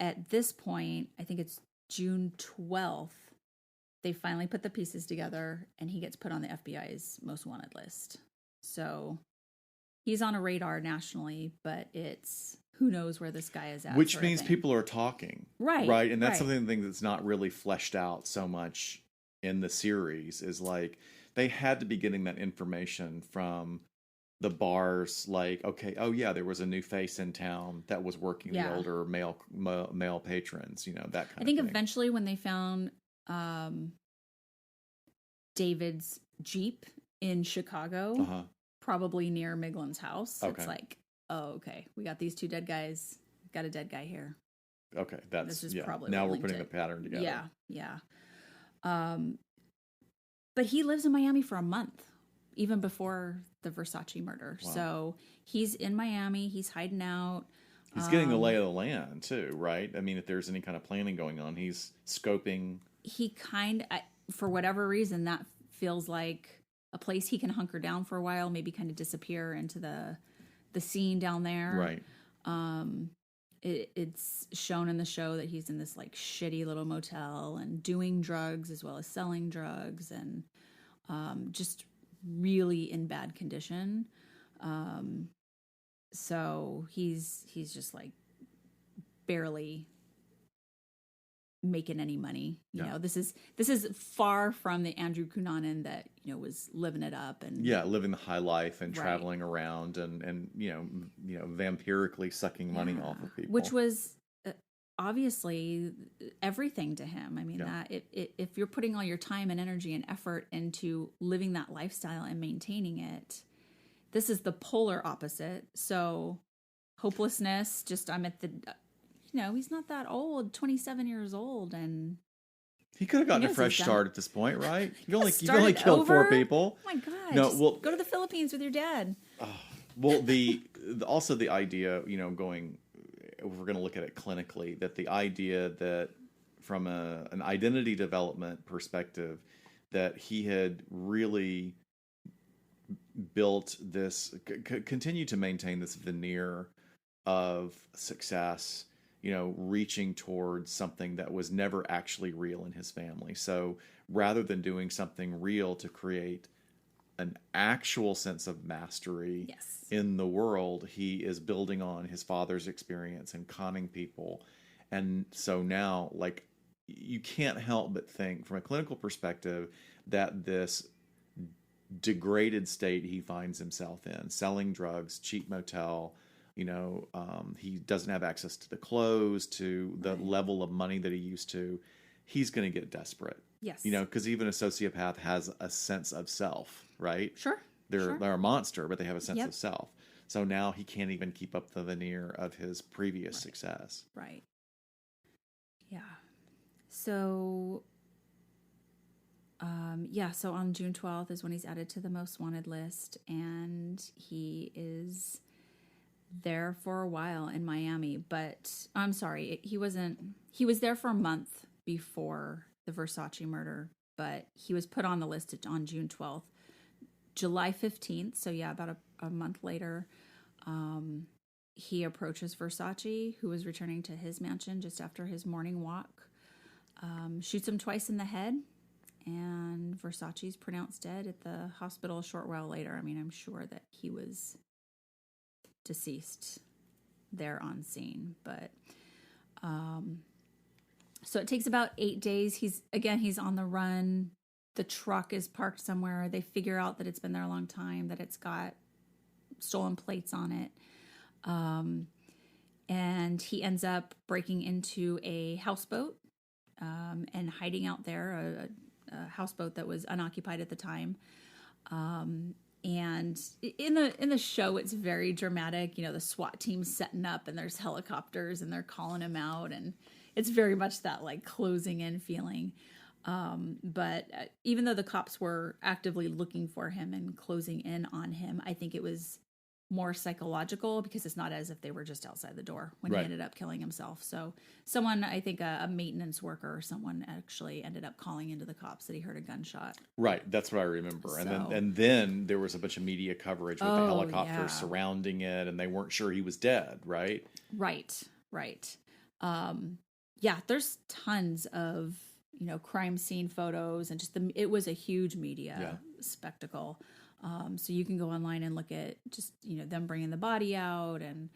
at this point, I think it's June 12th, they finally put the pieces together and he gets put on the FBI's most wanted list. So he's on a radar nationally, but it's who knows where this guy is at. Which means people are talking. Right. Right. And that's something that's not really fleshed out so much in the series is they had to be getting that information from the bars, okay, oh yeah, there was a new face in town that was working the older male patrons, that kind of thing. I think eventually when they found David's Jeep in Chicago, probably near Miglin's house. Okay. It's okay, we got these two dead guys. Got a dead guy here. Okay, this is probably now we're putting the pattern together. Yeah. But he lives in Miami for a month, even before the Versace murder. Wow. So he's in Miami. He's hiding out. He's getting the lay of the land too, right? I mean, if there's any kind of planning going on, he's scoping. He for whatever reason, that feels like a place he can hunker down for a while, maybe kind of disappear into the scene down there. Right. It's shown in the show that he's in this shitty little motel and doing drugs as well as selling drugs and just really in bad condition. So he's just barely making any money. You know, this is far from the Andrew Cunanan that was living it up and living the high life and traveling around and vampirically sucking money off of people, which was obviously everything to him. I mean, that if you're putting all your time and energy and effort into living that lifestyle and maintaining it, this is the polar opposite. So hopelessness, I'm at the, he's not that old, 27 years old, and he could have gotten a fresh start at this point, right? You only killed 4 people. Oh my God. No, go to the Philippines with your dad. Well, also the idea, going, if we're going to look at it clinically, that the idea that from an identity development perspective, that he had really built this, continue to maintain this veneer of success, reaching towards something that was never actually real in his family. So rather than doing something real to create an actual sense of mastery in the world, he is building on his father's experience and conning people. And so now, you can't help but think from a clinical perspective that this degraded state he finds himself in, selling drugs, cheap motel, he doesn't have access to the clothes, to the level of money that he used to. He's going to get desperate. Yes. Because even a sociopath has a sense of self, right? Sure. They're a monster, but they have a sense of self. So now he can't even keep up the veneer of his previous success. Right. Yeah. So, so on June 12th is when he's added to the most wanted list, and he is there for a while in Miami, but I'm sorry, he wasn't. He was there for a month before the Versace murder, but he was put on the list on June 12th. July 15th, so yeah, about a month later, he approaches Versace, who was returning to his mansion just after his morning walk, shoots him twice in the head, and Versace's pronounced dead at the hospital a short while later. I mean, I'm sure that he was deceased there on scene, but so it takes about 8 days. He's on the run. The truck is parked somewhere. They figure out that it's been there a long time, that it's got stolen plates on it. And he ends up breaking into a houseboat and hiding out there, a houseboat that was unoccupied at the time. And in the show, it's very dramatic. You know, the SWAT team's setting up and there's helicopters and they're calling him out. And it's very much that like closing in feeling. But even though the cops were actively looking for him and closing in on him, I think it was more psychological because it's not as if they were just outside the door when he ended up killing himself. So someone, I think a maintenance worker or someone actually ended up calling into the cops that he heard a gunshot. Right. That's what I remember. So, and then there was a bunch of media coverage with the helicopter surrounding it and they weren't sure he was dead. Right. Right. Yeah, there's tons of, crime scene photos and just it was a huge media spectacle. So you can go online and look at just, them bringing the body out and,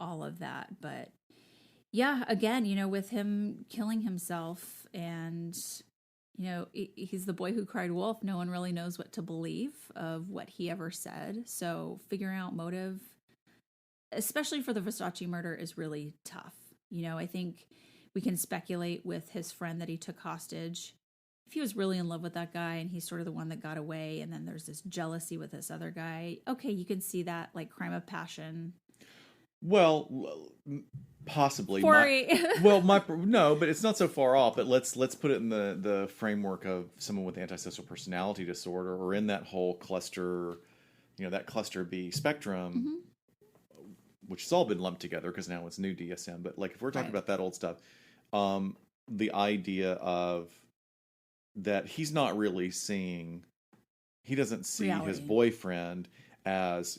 all of that. But yeah, again, with him killing himself and, he's the boy who cried wolf. No one really knows what to believe of what he ever said. So figuring out motive, especially for the Versace murder, is really tough. I think we can speculate with his friend that he took hostage. If he was really in love with that guy and he's sort of the one that got away and then there's this jealousy with this other guy, okay, you can see that like crime of passion. Well, possibly. No, but it's not so far off. But let's put it in the framework of someone with antisocial personality disorder or in that whole cluster, that cluster B spectrum, which has all been lumped together because now it's new DSM. But like if we're talking about that old stuff, the idea of that he doesn't see his boyfriend as,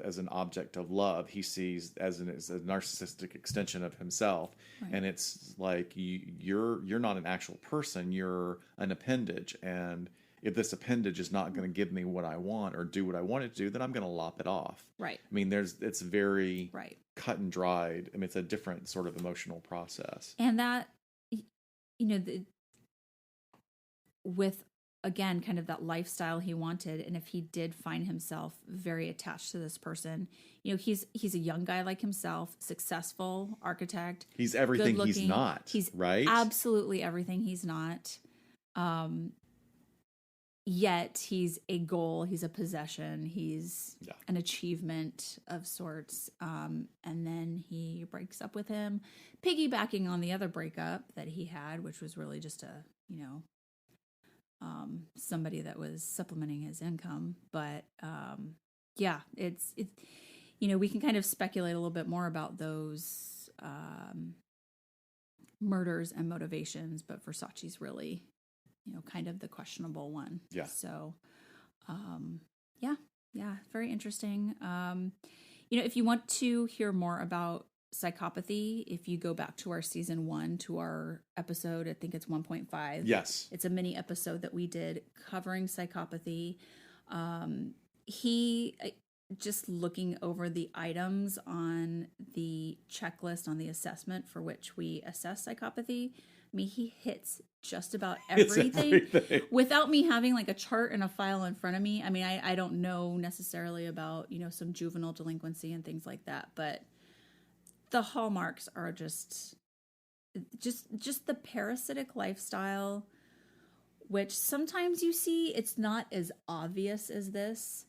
as an object of love. He sees as a narcissistic extension of himself. Right. And it's like, you're not an actual person, you're an appendage. And if this appendage is not going to give me what I want or do what I want it to do, then I'm going to lop it off. Right. I mean, it's very cut and dried. I mean, it's a different sort of emotional process. And that, with, again, kind of that lifestyle he wanted. And if he did find himself very attached to this person, he's a young guy like himself, successful architect. He's everything he's not. He's right. Absolutely everything he's not. Yet he's a goal. He's a possession. He's an achievement of sorts. And then he breaks up with him, piggybacking on the other breakup that he had, which was really just somebody that was supplementing his income. But it's we can kind of speculate a little bit more about those murders and motivations, but Versace's really kind of the questionable one. Yeah. So very interesting. If you want to hear more about psychopathy, if you go back to our season 1 to our episode, I think it's 1.5. Yes. It's a mini episode that we did covering psychopathy. He just looking over the items on the checklist on the assessment for which we assess psychopathy. I mean, he hits just about everything without me having like a chart and a file in front of me. I mean, I don't know necessarily about, some juvenile delinquency and things like that, but the hallmarks are just the parasitic lifestyle, which sometimes you see it's not as obvious as this,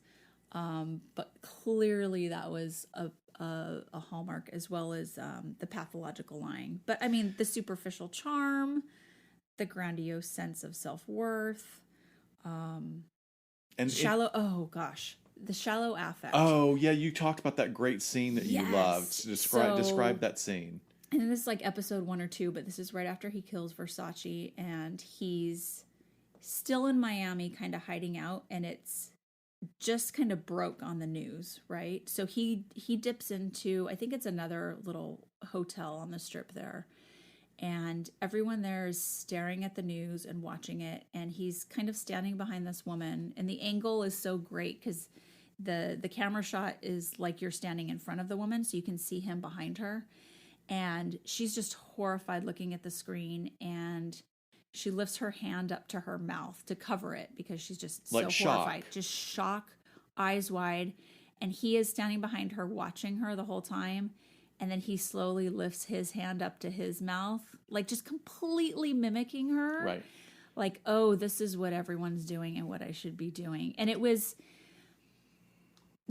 but clearly that was a hallmark, as well as the pathological lying. But I mean, the superficial charm, the grandiose sense of self-worth, and shallow. the shallow affect. Oh, yeah, you talked about that great scene that you Yes. loved. Describe that scene. And this is like episode 1 or 2, but this is right after he kills Versace, and he's still in Miami, kind of hiding out, and it's just kind of broke on the news, right? So he dips into, I think it's another little hotel on the strip there, and everyone there is staring at the news and watching it, and he's kind of standing behind this woman, and the angle is so great because the camera shot is like you're standing in front of the woman, so you can see him behind her, and she's just horrified looking at the screen, and she lifts her hand up to her mouth to cover it because she's just Like so horrified. Just shock, eyes wide. And he is standing behind her watching her the whole time. And then he slowly lifts his hand up to his mouth, like just completely mimicking her. Right. Like, oh, this is what everyone's doing and what I should be doing. And it was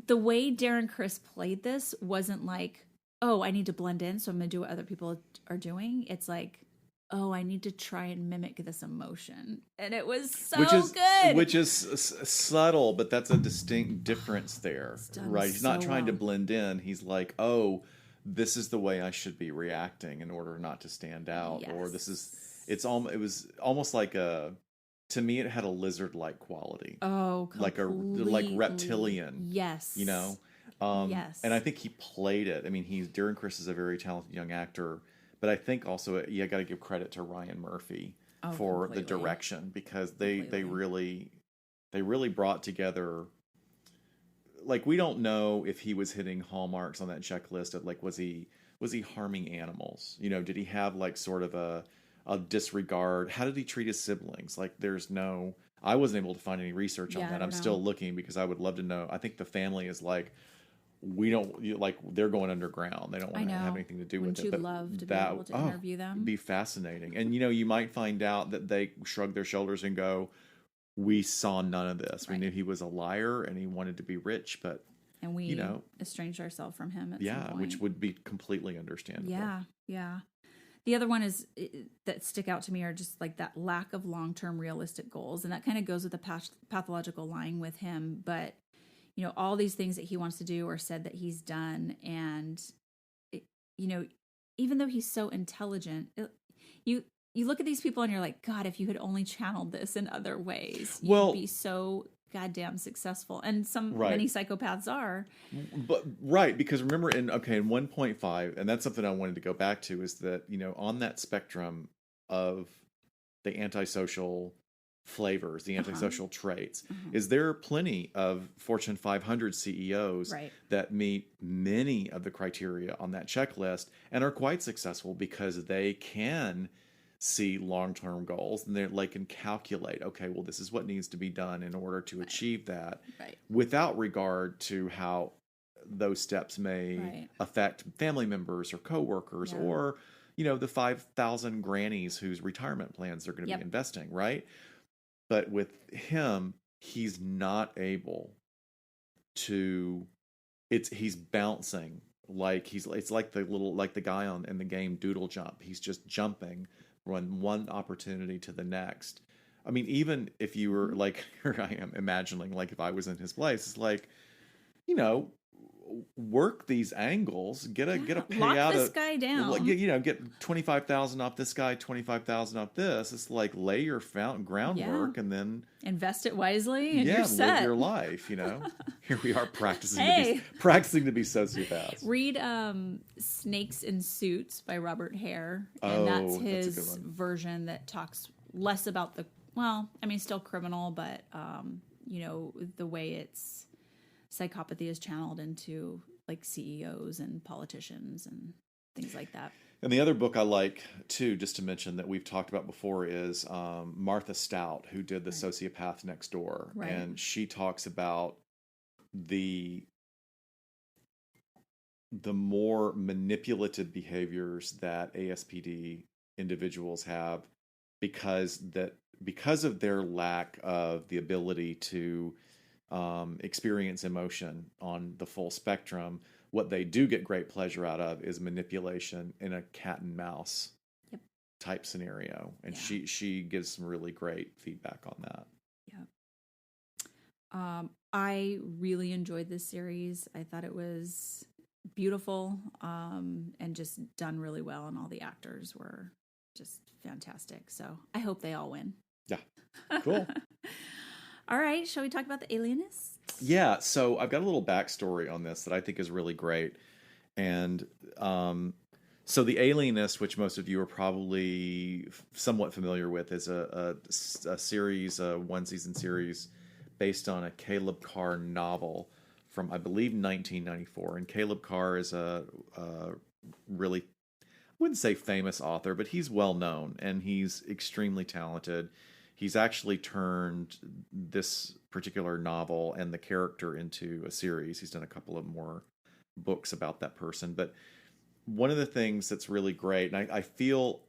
the way Darren Criss played this wasn't like, oh, I need to blend in, so I'm going to do what other people are doing. It's like, oh, I need to try and mimic this emotion. And it was so good. Which is subtle, but that's a distinct difference there, right? He's not trying to blend in. He's like, oh, this is the way I should be reacting in order not to stand out. Yes. Or it was almost like to me, it had a lizard-like quality. Oh, completely. like reptilian. Yes. You know? Yes. And I think he played it. I mean, Darren Criss is a very talented young actor. But I think also you got to give credit to Ryan Murphy for the direction, because they really brought together. Like, we don't know if he was hitting hallmarks on that checklist of like, was he harming animals? You know, did he have like sort of a disregard? How did he treat his siblings? Like, I wasn't able to find any research on that. I'm still looking because I would love to know. I think the family is like, they're going underground. They don't want to have anything to do with it. Wouldn't you love to be able to interview them? Be fascinating. And you might find out that they shrug their shoulders and go, we saw none of this. Right. We knew he was a liar and he wanted to be rich, and we estranged ourselves from him at some point. Which would be completely understandable. Yeah. The other one is that stick out to me are just like that lack of long-term realistic goals, and that kind of goes with the pathological lying with him, but all these things that he wants to do or said that he's done. And, even though he's so intelligent, you look at these people and you're like, God, if you had only channeled this in other ways, you'd be so goddamn successful. And many psychopaths are. But because remember in 1.5, and that's something I wanted to go back to, is that, on that spectrum of the antisocial flavors, the antisocial traits, is there plenty of Fortune 500 CEOs that meet many of the criteria on that checklist and are quite successful because they can see long-term goals and they can calculate, okay, well, this is what needs to be done in order to achieve that, without regard to how those steps may affect family members or coworkers or the 5,000 grannies whose retirement plans they're going to be investing, right? But with him, he's not able to. He's bouncing it's like the guy in the game Doodle Jump. He's just jumping from one opportunity to the next. I mean, even if you were like, here I am imagining, like if I was in his place, it's like, work these angles, get a payout. Lock this guy down. Get 25,000 off this guy, 25,000 off this. It's like lay your groundwork and then invest it wisely, and you're set. Live your life. Here we are practicing to be sociopaths. Read "Snakes in Suits" by Robert Hare, and that's his version that talks less about still criminal, but the way it's. Psychopathy is channeled into like CEOs and politicians and things like that. And the other book I like too, just to mention that we've talked about before, is Martha Stout, who did The Sociopath Next Door. Right. And she talks about the more manipulative behaviors that ASPD individuals have because of their lack of the ability to experience emotion on the full spectrum. What they do get great pleasure out of is manipulation in a cat and mouse type scenario. And she gives some really great feedback on that. Yeah. I really enjoyed this series. I thought it was beautiful, and just done really well, and all the actors were just fantastic. So I hope they all win. Yeah. Cool. All right, shall we talk about the Alienist? Yeah, so I've got a little backstory on this that I think is really great. And so the Alienist, which most of you are probably somewhat familiar with, is a series, a one-season series based on a Caleb Carr novel from, I believe, 1994. And Caleb Carr is a really, I wouldn't say famous author, but he's well known and he's extremely talented. He's actually turned this particular novel and the character into a series. He's done a couple of more books about that person. But one of the things that's really great, and I feel,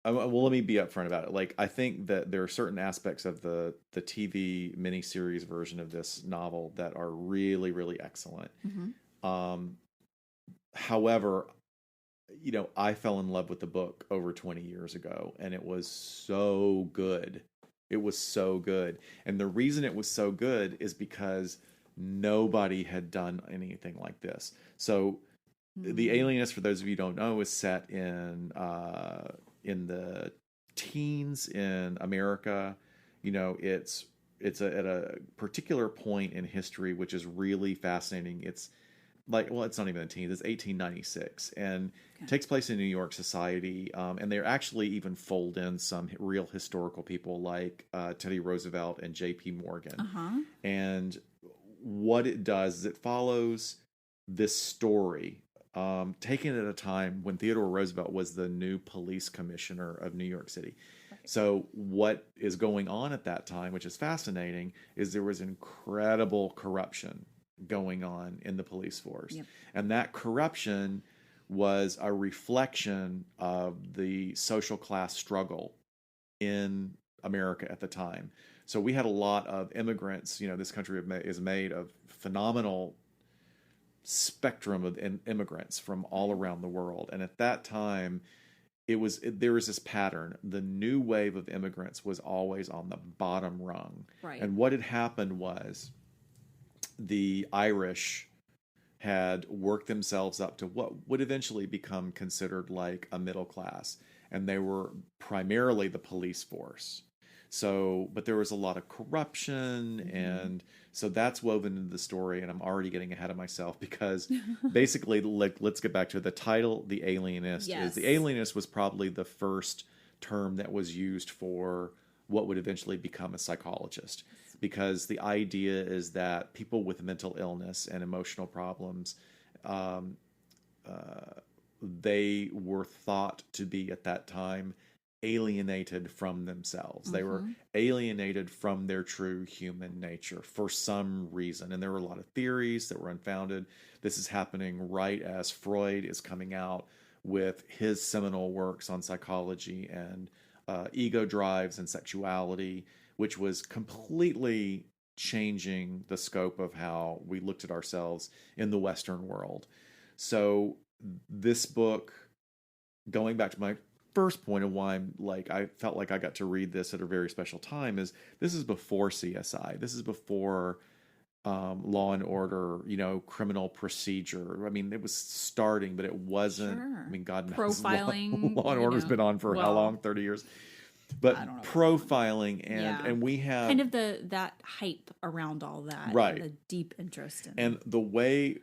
well, let me be upfront about it. Like, I think that there are certain aspects of the TV miniseries version of this novel that are really, really excellent. Mm-hmm. However, you know, I fell in love with the book over 20 years ago, and it was so good. It was so good. And the reason it was so good is because nobody had done anything like this. So The Alienist, for those of you who don't know, is set in the teens in America. You know, it's at a particular point in history which is really fascinating. It's like, well, it's not even the teens. It's 1896, and it takes place in New York society. And they actually even fold in some real historical people like Teddy Roosevelt and J.P. Morgan. Uh-huh. And what it does is it follows this story taken at a time when Theodore Roosevelt was the new police commissioner of New York City. Right. So what is going on at that time, which is fascinating, is there was incredible corruption going on in the police force. Yep. And that corruption was a reflection of the social class struggle in America at the time. So we had a lot of immigrants. You know, this country is made of phenomenal spectrum of immigrants from all around the world. And at that time, there was this pattern. The new wave of immigrants was always on the bottom rung. Right. And what had happened was the Irish had worked themselves up to what would eventually become considered like a middle class. And they were primarily the police force. So, but there was a lot of corruption, and so that's woven into the story. And I'm already getting ahead of myself because basically, let's get back to the title. The Alienist Yes. The Alienist was probably the first term that was used for what would eventually become a psychologist, because the idea is that people with mental illness and emotional problems, they were thought to be at that time alienated from themselves. They were alienated from their true human nature for some reason. And there were a lot of theories that were unfounded. This is happening right as Freud is coming out with his seminal works on psychology and ego drives and sexuality, which was completely changing the scope of how we looked at ourselves in the Western world. So this book, going back to my first point of why I felt like I got to read this at a very special time, is this is before CSI. This is before Law and Order, criminal procedure. I mean, it was starting, but it wasn't. Sure. I mean, God knows. Profiling. Law and Order's been on for how long? 30 years. But profiling and we have kind of that hype around all that, right? The deep interest in and the way.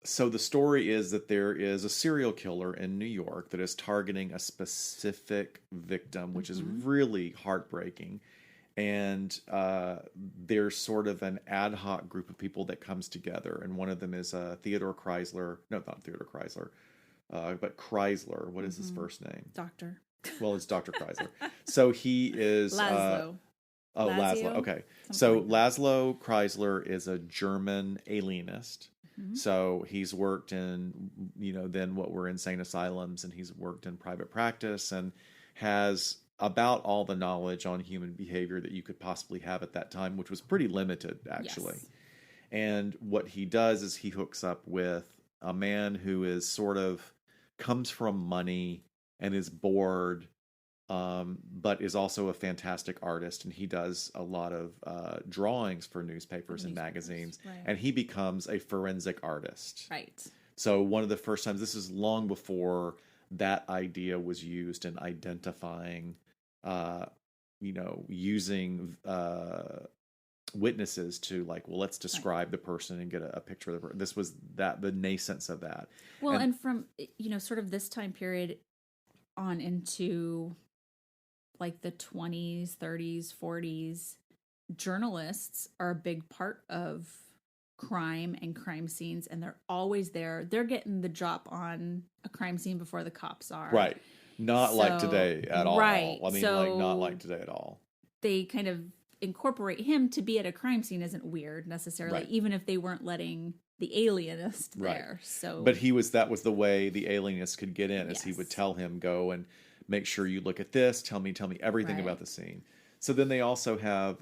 So the story is that there is a serial killer in New York that is targeting a specific victim, which is really heartbreaking. And there's sort of an ad hoc group of people that comes together. And one of them is Theodore Chrysler. No, not Theodore Chrysler, but Chrysler. What is his first name? Doctor. Well, it's Dr. Chrysler. So he is... Laszlo. Laszlo. Okay. So Laszlo Chrysler is a German alienist. So he's worked in, then what were insane asylums, and he's worked in private practice and has about all the knowledge on human behavior that you could possibly have at that time, which was pretty limited, actually. Yes. And what he does is he hooks up with a man who is comes from money and is bored but is also a fantastic artist, and he does a lot of drawings for newspapers and magazines, right. and he becomes a forensic artist. Right. So one of the first times, this is long before that idea was used in identifying, using witnesses to like, well, let's describe the person and get a picture of the person. This was the nascence of that. Well, and from, sort of this time period on into like the 20s, 30s, 40s, journalists are a big part of crime and crime scenes, and they're always there. They're getting the drop on a crime scene before the cops are. Right. Not like today at all. Right. I mean, like not like today at all. They kind of incorporate him to be at a crime scene isn't weird necessarily, Right. even if they weren't letting the alienist there. Right. So, but that was the way the alienist could get in, as he would tell him, go and make sure you look at this. Tell me everything Right. about the scene. So then they also have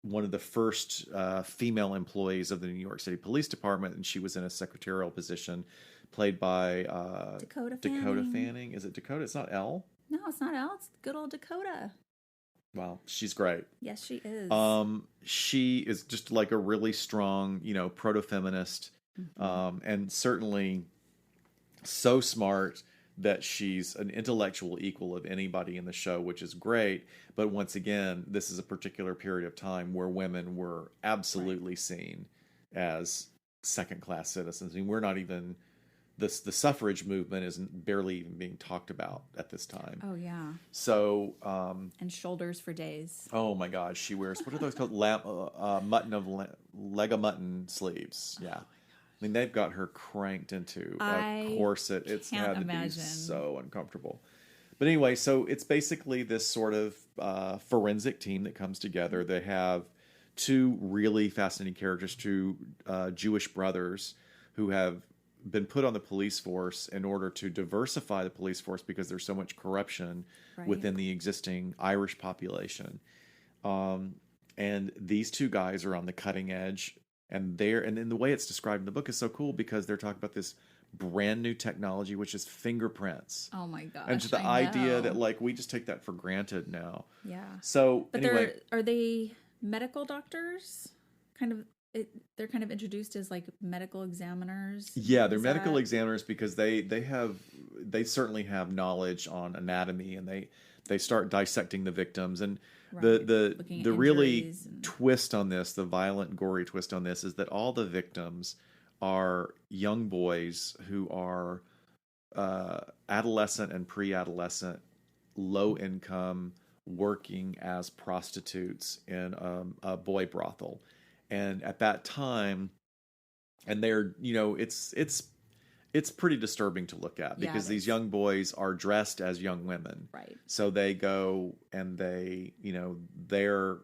one of the first female employees of the New York City Police Department, and she was in a secretarial position, played by Dakota Fanning. Is it Dakota? It's not Elle. No, it's not Elle. It's good old Dakota. Wow, she's great. Yes, she is. She is just like a really strong, proto-feminist, and certainly so smart that she's an intellectual equal of anybody in the show, which is great. But once again, this is a particular period of time where women were absolutely seen as second-class citizens. I mean, we're not even... The suffrage movement isn't barely even being talked about at this time. Oh, yeah. So... and shoulders for days. Oh, my gosh. She wears... What are those called? Leg of mutton sleeves. Yeah. I mean, they've got her cranked into a corset. It's had to be so uncomfortable. But anyway, so it's basically this sort of forensic team that comes together. They have two really fascinating characters, two Jewish brothers who have been put on the police force in order to diversify the police force because there's so much corruption within the existing Irish population. And these two guys are on the cutting edge. And then the way it's described in the book is so cool because they're talking about this brand new technology, which is fingerprints. Oh my gosh! And just the idea that like we just take that for granted now. Yeah. So, but anyway, are they medical doctors? They're kind of introduced as like medical examiners. Yeah, they're medical examiners because they certainly have knowledge on anatomy, and they start dissecting the victims. And the really twist on this, the violent, gory twist on this, is that all the victims are young boys who are adolescent and pre-adolescent, low income, working as prostitutes in a boy brothel. And at that time, and they're, it's pretty disturbing to look at because these young boys are dressed as young women. Right. So they go and they, they're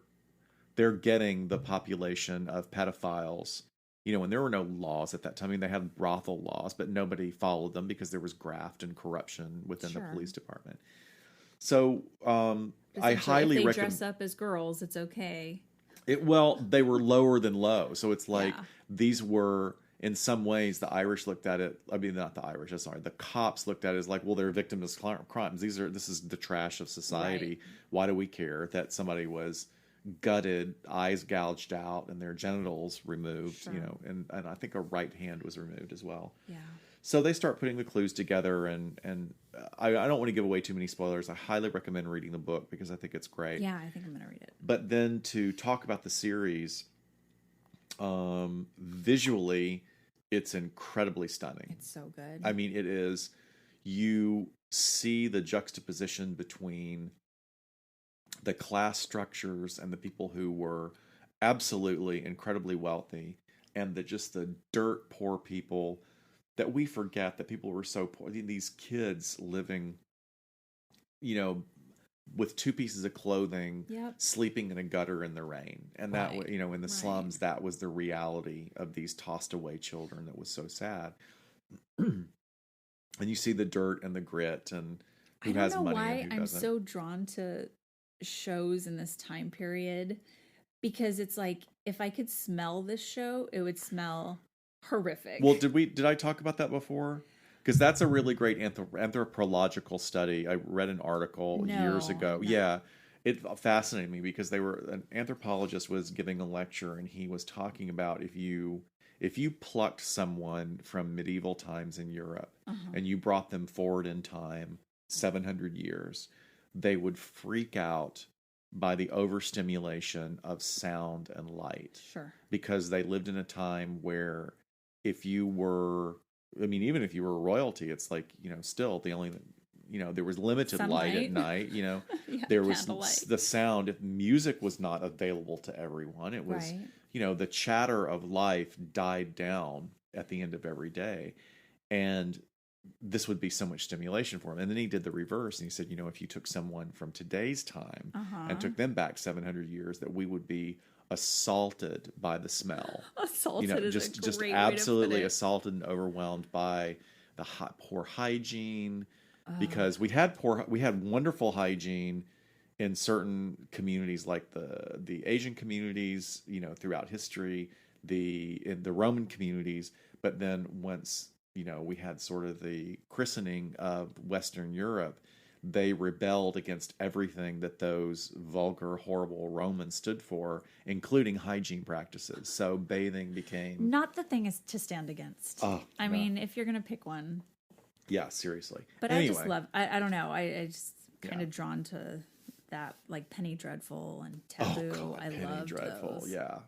getting the population of pedophiles, and there were no laws at that time. I mean, they had brothel laws, but nobody followed them because there was graft and corruption within the police department. So I highly recommend. If they dress up as girls, it's okay. They were lower than low. So it's like these were, in some ways, the Irish looked at it. I mean, not the Irish. Sorry, the cops looked at it as like, well, they're victims of crimes. This is the trash of society. Right. Why do we care that somebody was gutted, eyes gouged out, and their genitals removed? Sure. And I think a right hand was removed as well. Yeah. So they start putting the clues together, and I don't want to give away too many spoilers. I highly recommend reading the book because I think it's great. Yeah, I think I'm going to read it. But then to talk about the series, visually, it's incredibly stunning. It's so good. I mean, it is. You see the juxtaposition between the class structures and the people who were absolutely incredibly wealthy, and the dirt poor people. That we forget that people were so poor. These kids living, with two pieces of clothing, sleeping in a gutter in the rain. And that, in the slums, that was the reality of these tossed away children. That was so sad. And you see the dirt and the grit and who has money and who doesn't. I'm so drawn to shows in this time period because it's like, if I could smell this show, it would smell horrific. Well, did I talk about that before? Because that's a really great anthropological study. I read an article years ago. No. Yeah, it fascinated me because an anthropologist was giving a lecture and he was talking about if you plucked someone from medieval times in Europe and you brought them forward in time 700 years, they would freak out by the overstimulation of sound and light. Sure. Because they lived in a time where if you were, I mean, even if you were royalty, it's like, still the only, there was limited light at night, there was candlelight. the sound. If music was not available to everyone, it was, the chatter of life died down at the end of every day. And this would be so much stimulation for him. And then he did the reverse. And he said, if you took someone from today's time and took them back 700 years, that we would be assaulted by the smell. Assaulted is just a great absolutely way to put it. assaulted and overwhelmed by the poor hygiene. Because we had wonderful hygiene in certain communities, like the Asian communities, throughout history, in the Roman communities. But then once we had sort of the christening of Western Europe, they rebelled against everything that those vulgar, horrible Romans stood for, including hygiene practices. So bathing became not the thing is to stand against. I mean, if you're going to pick one. Yeah, seriously. But anyway. I just love, I don't know, I just kind of drawn to that, like Penny Dreadful and Taboo. Oh, God, I love Dreadful. those. Yeah.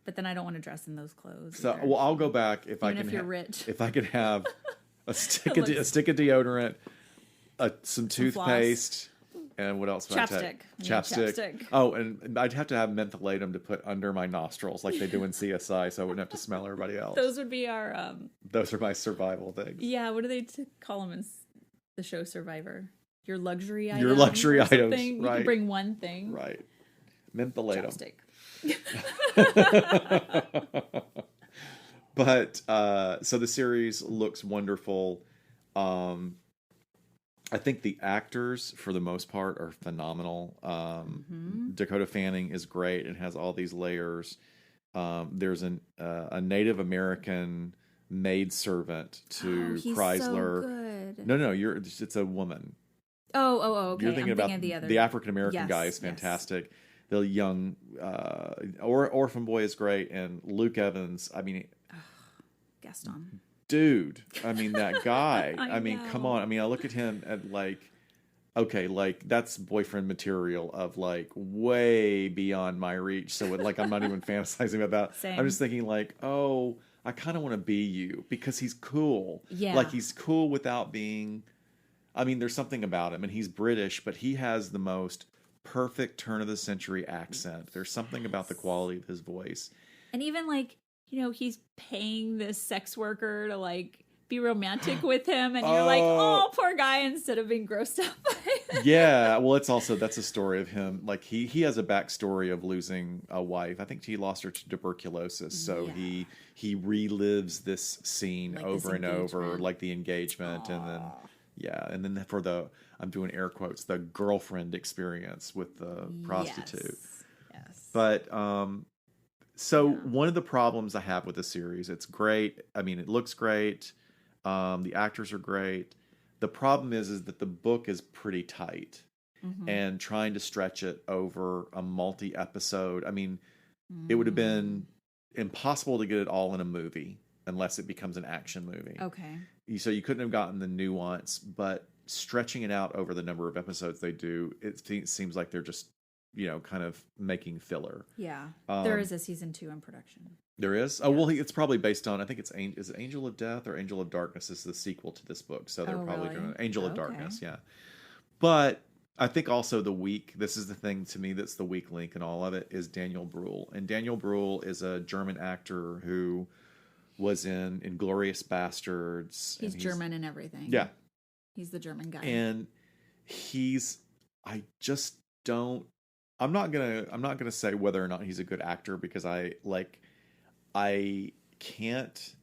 But then I don't want to dress in those clothes. So, either. well, I'll go back if Even if you're rich. If I could have a stick of deodorant, some toothpaste, and what else would I take? Chapstick. Oh, and I'd have to have mentholatum to put under my nostrils like they do in CSI, so I wouldn't have to smell everybody else. Those would be our... Those are my survival things. Yeah, what do they call them in the show Survivor? Your luxury items. Your luxury items, right. You can bring one thing. Right. Mentholatum. Chapstick. But, so the series looks wonderful. I think the actors, for the most part, are phenomenal. Dakota Fanning is great and has all these layers. There's a Native American maidservant to he's Chrysler. So good. No, it's a woman. Oh, okay. You're thinking about the other. The African American guy is fantastic. The young orphan boy is great, and Luke Evans. I mean, Gaston. Dude, I mean that guy. I mean, know. come on. I mean, I look at him and that's boyfriend material of way beyond my reach. So I'm not even fantasizing about that. Same. I'm just thinking oh, I kind of want to be you because he's cool. Yeah. He's cool without being. I mean, there's something about him, and he's British, but he has the most perfect turn of the century accent. There's something about the quality of his voice. And even he's paying this sex worker to be romantic with him, and you're oh, poor guy, instead of being grossed out by it. Yeah, well, that's a story of him. He has a backstory of losing a wife. I think he lost her to tuberculosis, so he relives this scene over and over, the engagement. Aww. And then for I'm doing air quotes, the girlfriend experience with the prostitute. Yes. But one of the problems I have with the series, it's great. I mean, it looks great. The actors are great. The problem is that the book is pretty tight, and trying to stretch it over a multi-episode. I mean, it would have been impossible to get it all in a movie unless it becomes an action movie. Okay. So you couldn't have gotten the nuance, but stretching it out over the number of episodes they do, it seems like they're just, kind of making filler. Yeah. There is a season 2 in production. There is? Oh, well, it's probably based on, I think is it Angel of Death or Angel of Darkness is the sequel to this book. So they're probably doing Angel of Darkness, yeah. But I think also this is the thing to me that's the weak link in all of it, is Daniel Bruhl. And Daniel Bruhl is a German actor who was in Inglourious Bastards. He's German and everything. Yeah. He's the German guy. And I'm not gonna say whether or not he's a good actor, because I can't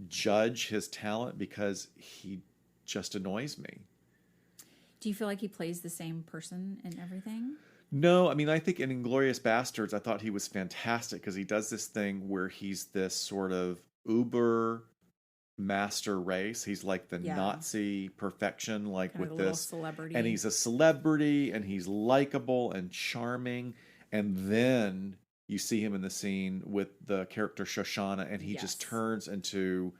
judge his talent because he just annoys me. Do you feel like he plays the same person in everything? No, I mean, I think in Inglourious Bastards, I thought he was fantastic because he does this thing where he's this sort of uber master race. He's like the Yeah. Nazi perfection, like Kind of with a little this. celebrity. And he's a celebrity and he's likable and charming. And then you see him in the scene with the character Shoshana, and he just Yes. turns into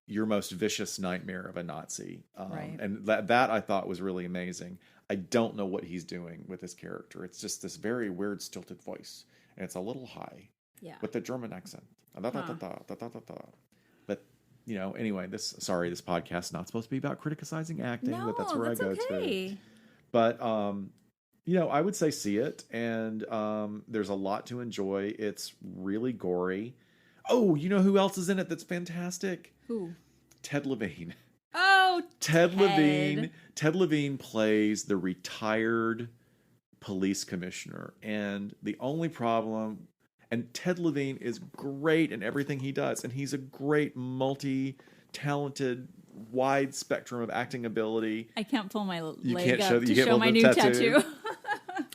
your most vicious nightmare of a Nazi. Right. And that I thought was really amazing. I don't know what he's doing with his character. It's just this very weird, stilted voice. And it's a little high Yeah. with the German accent. But, you know, anyway, this podcast is not supposed to be about criticizing acting, No, but that's where I go okay. to. But, you know, I would say see it. And there's a lot to enjoy. It's really gory. Oh, you know who else is in it that's fantastic? Who? Ted Levine. Oh, Ted Levine. Ted Levine plays the retired police commissioner. And the only problem, and Ted Levine is great in everything he does. And he's a great, multi-talented, wide spectrum of acting ability. I can't pull my You leg can't up show- to you can't show pull my the new tattoo. tattoo.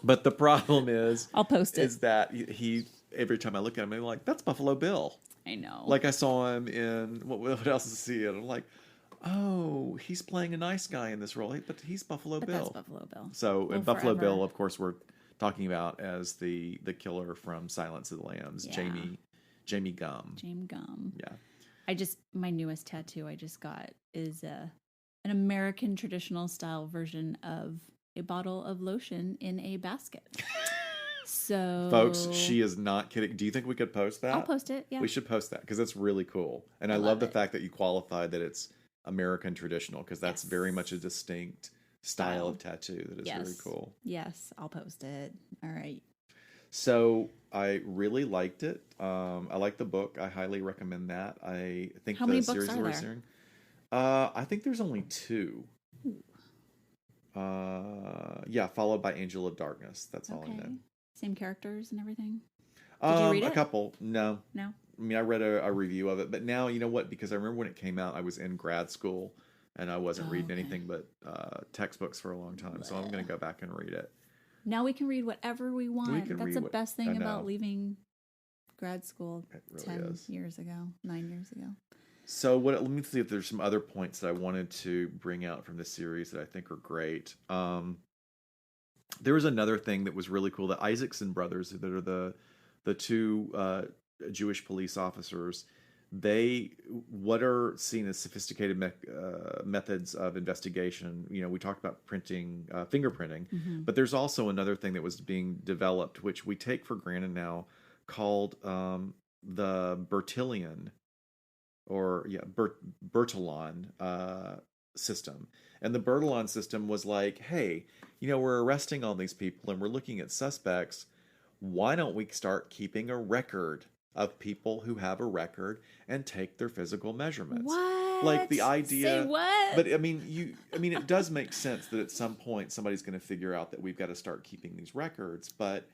But the problem is, I'll post it. is that he every time I look at him, I'm like, that's Buffalo Bill. I know. Like I saw him in what else is he in? I'm like, oh, he's playing a nice guy in this role, but he's Buffalo but Bill. that's Buffalo Bill. So Will and Buffalo forever. Bill, of course, we're talking about as the killer from Silence of the Lambs, Yeah. Jamie Gum. James Gum. Yeah. My newest tattoo I just got is an American traditional style version of a bottle of lotion in a basket. So, Folks, she is not kidding. Do you think we could post that? I'll post it. Yeah. We should post that because it's really cool. And I I love love the it. fact that you qualified that it's American traditional because that's Yes. very much a distinct style Style. of tattoo that is Yes. very cool. Yes, I'll post it. All right. So I really liked it. I like the book. I highly recommend that. I think How the many books series are that we're there? seeing. I think there's only 2. Yeah, followed by Angel of Darkness. That's all I know. Same characters and everything. Did you read A it? couple. No. No. I mean, I read a review of it, but now you know what? Because I remember when it came out, I was in grad school and I wasn't reading okay. anything but textbooks for a long time. So I'm going to go back and read it. Now we can read whatever we want. can That's read the what- best I thing know. about leaving grad school It really 10 is. years ago, 9 years ago. So let me see if there's some other points that I wanted to bring out from this series that I think are great. There was another thing that was really cool. The Isaacson brothers, that are the 2 Jewish police officers, what are seen as sophisticated methods of investigation. You know, we talked about fingerprinting, but there's also another thing that was being developed, which we take for granted now, called the Bertillon. Bertillon system. And the Bertillon system was like, hey, you know, we're arresting all these people and we're looking at suspects. Why don't we start keeping a record of people who have a record and take their physical measurements? What? Like the idea. Say what? But I mean, it does make sense that at some point somebody's going to figure out that we've got to start keeping these records. But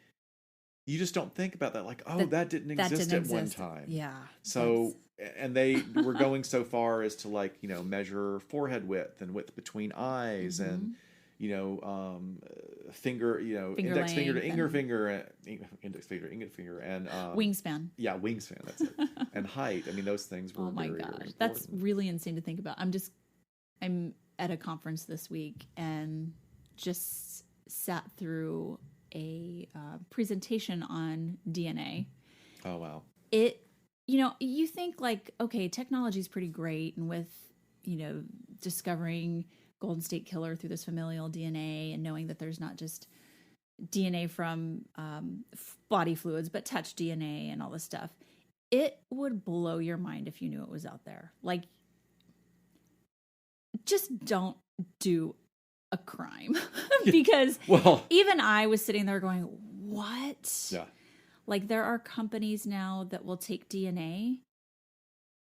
you just don't think about that. Like, oh, that didn't exist at one time. Yeah. So, and they were going so far as to, like, you know, measure forehead width and width between eyes and, you know, finger, you know, Finger index finger to length index and- finger, index finger, index finger, and Wingspan. yeah, wingspan. That's it. And height. I mean, those things were Oh my very, gosh. very That's important. really insane to think about. I'm at a conference this week and just sat through a presentation on DNA. Oh wow. You know, you think like, okay, technology is pretty great, and with, you know, discovering Golden State Killer through this familial DNA and knowing that there's not just DNA from body fluids, but touch DNA and all this stuff, it would blow your mind if you knew it was out there. Like, just don't do a crime because Well, even I was sitting there going, what? yeah. Like, there are companies now that will take DNA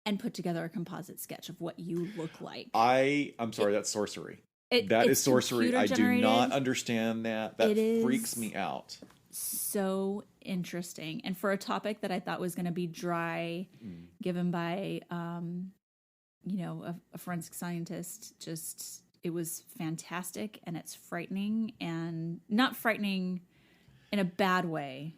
and put together a composite sketch of what you look like. I'm sorry, that's sorcery. That is It's sorcery. I do computer-generated. not understand that. That It freaks is- me out. So interesting. And for a topic that I thought was going to be dry, given by, you know, a forensic scientist, just, it was fantastic, and it's frightening, and not frightening in a bad way,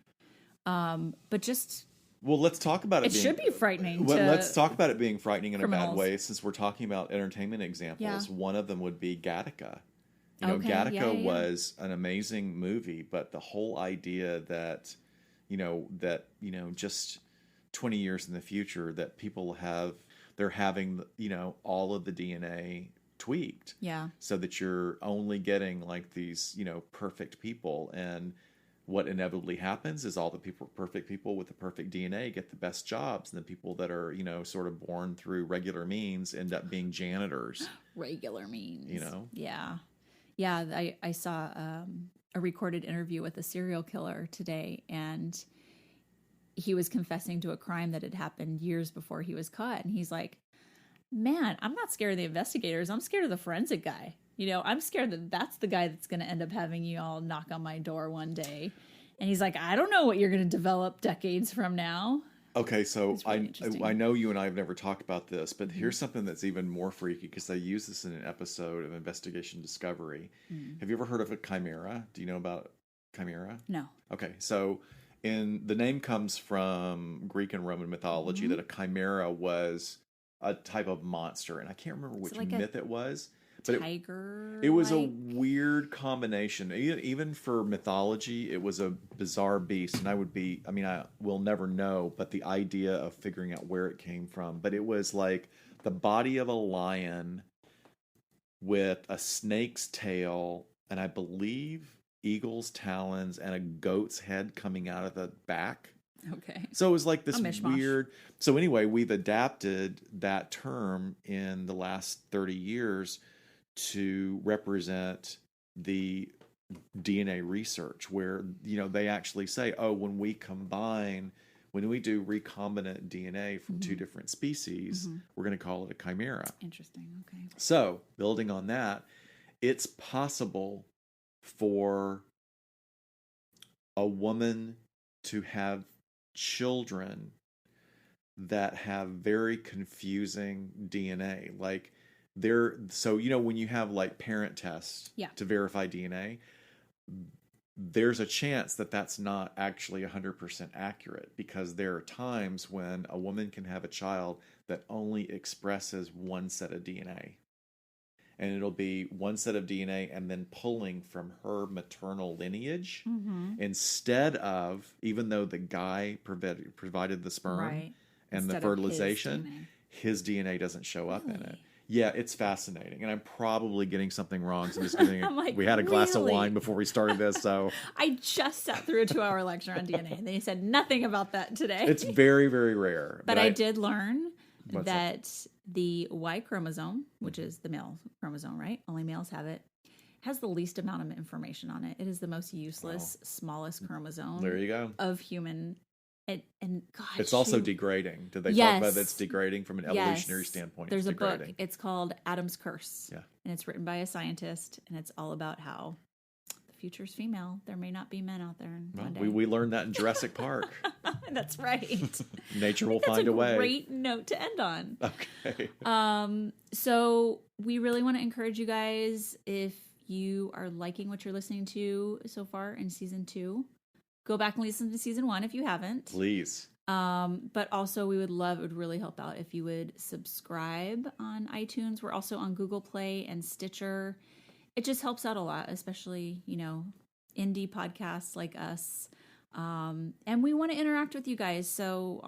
but just Well, let's talk about it. It should be frightening. Well, let's talk about it being frightening in criminals. a bad way. Since we're talking about entertainment examples, one of them would be Gattaca. Gattaca was an amazing movie, but the whole idea that, just 20 years in the future, that people they're having, all of the DNA tweaked. Yeah. So that you're only getting like these, perfect people. And what inevitably happens is all the perfect people with the perfect DNA get the best jobs, and the people that are, sort of born through regular means end up being janitors. Regular means. Yeah. Yeah. I saw a recorded interview with a serial killer today, and he was confessing to a crime that had happened years before he was caught. And he's like, man, I'm not scared of the investigators. I'm scared of the forensic guy. I'm scared that that's the guy that's going to end up having you all knock on my door one day. And he's like, I don't know what you're going to develop decades from now. Okay, so Really I know you and I have never talked about this, but here's something that's even more freaky, because I used this in an episode of Investigation Discovery. Have you ever heard of a chimera? Do you know about chimera? No. Okay, so the name comes from Greek and Roman mythology, that a chimera was a type of monster, and I can't remember which myth it was. But tiger. It was a weird combination. Even for mythology, it was a bizarre beast. And I will never know, but the idea of figuring out where it came from. But it was like the body of a lion with a snake's tail, and I believe eagle's talons, and a goat's head coming out of the back. Okay. So it was like this mishmash. weird. So anyway, we've adapted that term in the last 30 years to represent the DNA research, where they actually say, when we do recombinant DNA from two different species, we're going to call it a chimera. Interesting. Okay. So building on that, it's possible for a woman to have children that have very confusing DNA, like when you have like parent tests to verify DNA, there's a chance that that's not actually 100% accurate, because there are times when a woman can have a child that only expresses one set of DNA, and it'll be one set of DNA and then pulling from her maternal lineage instead of, even though the guy provided the sperm and the fertilization, his DNA doesn't show up in it. Yeah, it's fascinating, and I'm probably getting something wrong. So I'm just getting. We had a glass of wine before we started this, so I just sat through a 2-hour lecture on DNA, and they said nothing about that today. It's very, very rare. But I did learn that the Y chromosome, which is the male chromosome, right? Only males have it, has the least amount of information on it. It is the most useless, smallest chromosome. There you go. Of human. And God, it's also degrading. Did they talk about that's degrading from an evolutionary standpoint? There's a book. It's called Adam's Curse. Yeah. And it's written by a scientist, and it's all about how the future's female. There may not be men out there one day. We learned that in Jurassic Park. That's right. Nature will find a way. That's a great note to end on. Okay. So we really want to encourage you guys, if you are liking what you're listening to so far in season 2, go back and listen to season 1 if you haven't. Please. But also it would really help out if you would subscribe on iTunes. We're also on Google Play and Stitcher. It just helps out a lot, especially, indie podcasts like us. And we want to interact with you guys. So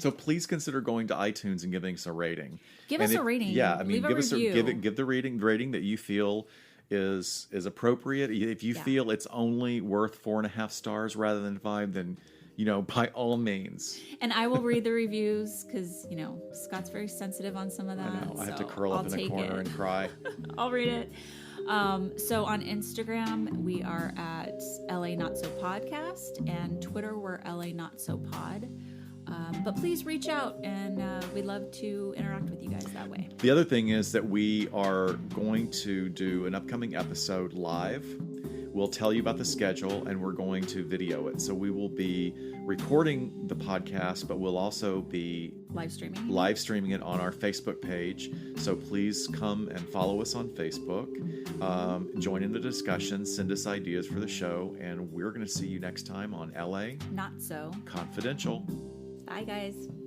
so please consider going to iTunes and giving us a rating. Give us a rating. Yeah, Leave give a review. give the rating that you feel is appropriate. If you feel it's only worth 4.5 stars rather than 5, then by all means. And I will read the reviews, because Scott's very sensitive on some of that. I know. I have to curl up in a corner and cry. I'll read it. So on Instagram, we are at LA Not So Podcast, and Twitter, we're LA Not So Pod. But please reach out, and we'd love to interact with you guys that way. The other thing is that we are going to do an upcoming episode live. We'll tell you about the schedule, and we're going to video it. So we will be recording the podcast, but we'll also be live streaming it on our Facebook page. So please come and follow us on Facebook. Join in the discussion. Send us ideas for the show, and we're going to see you next time on LA Not So Confidential. Bye, guys.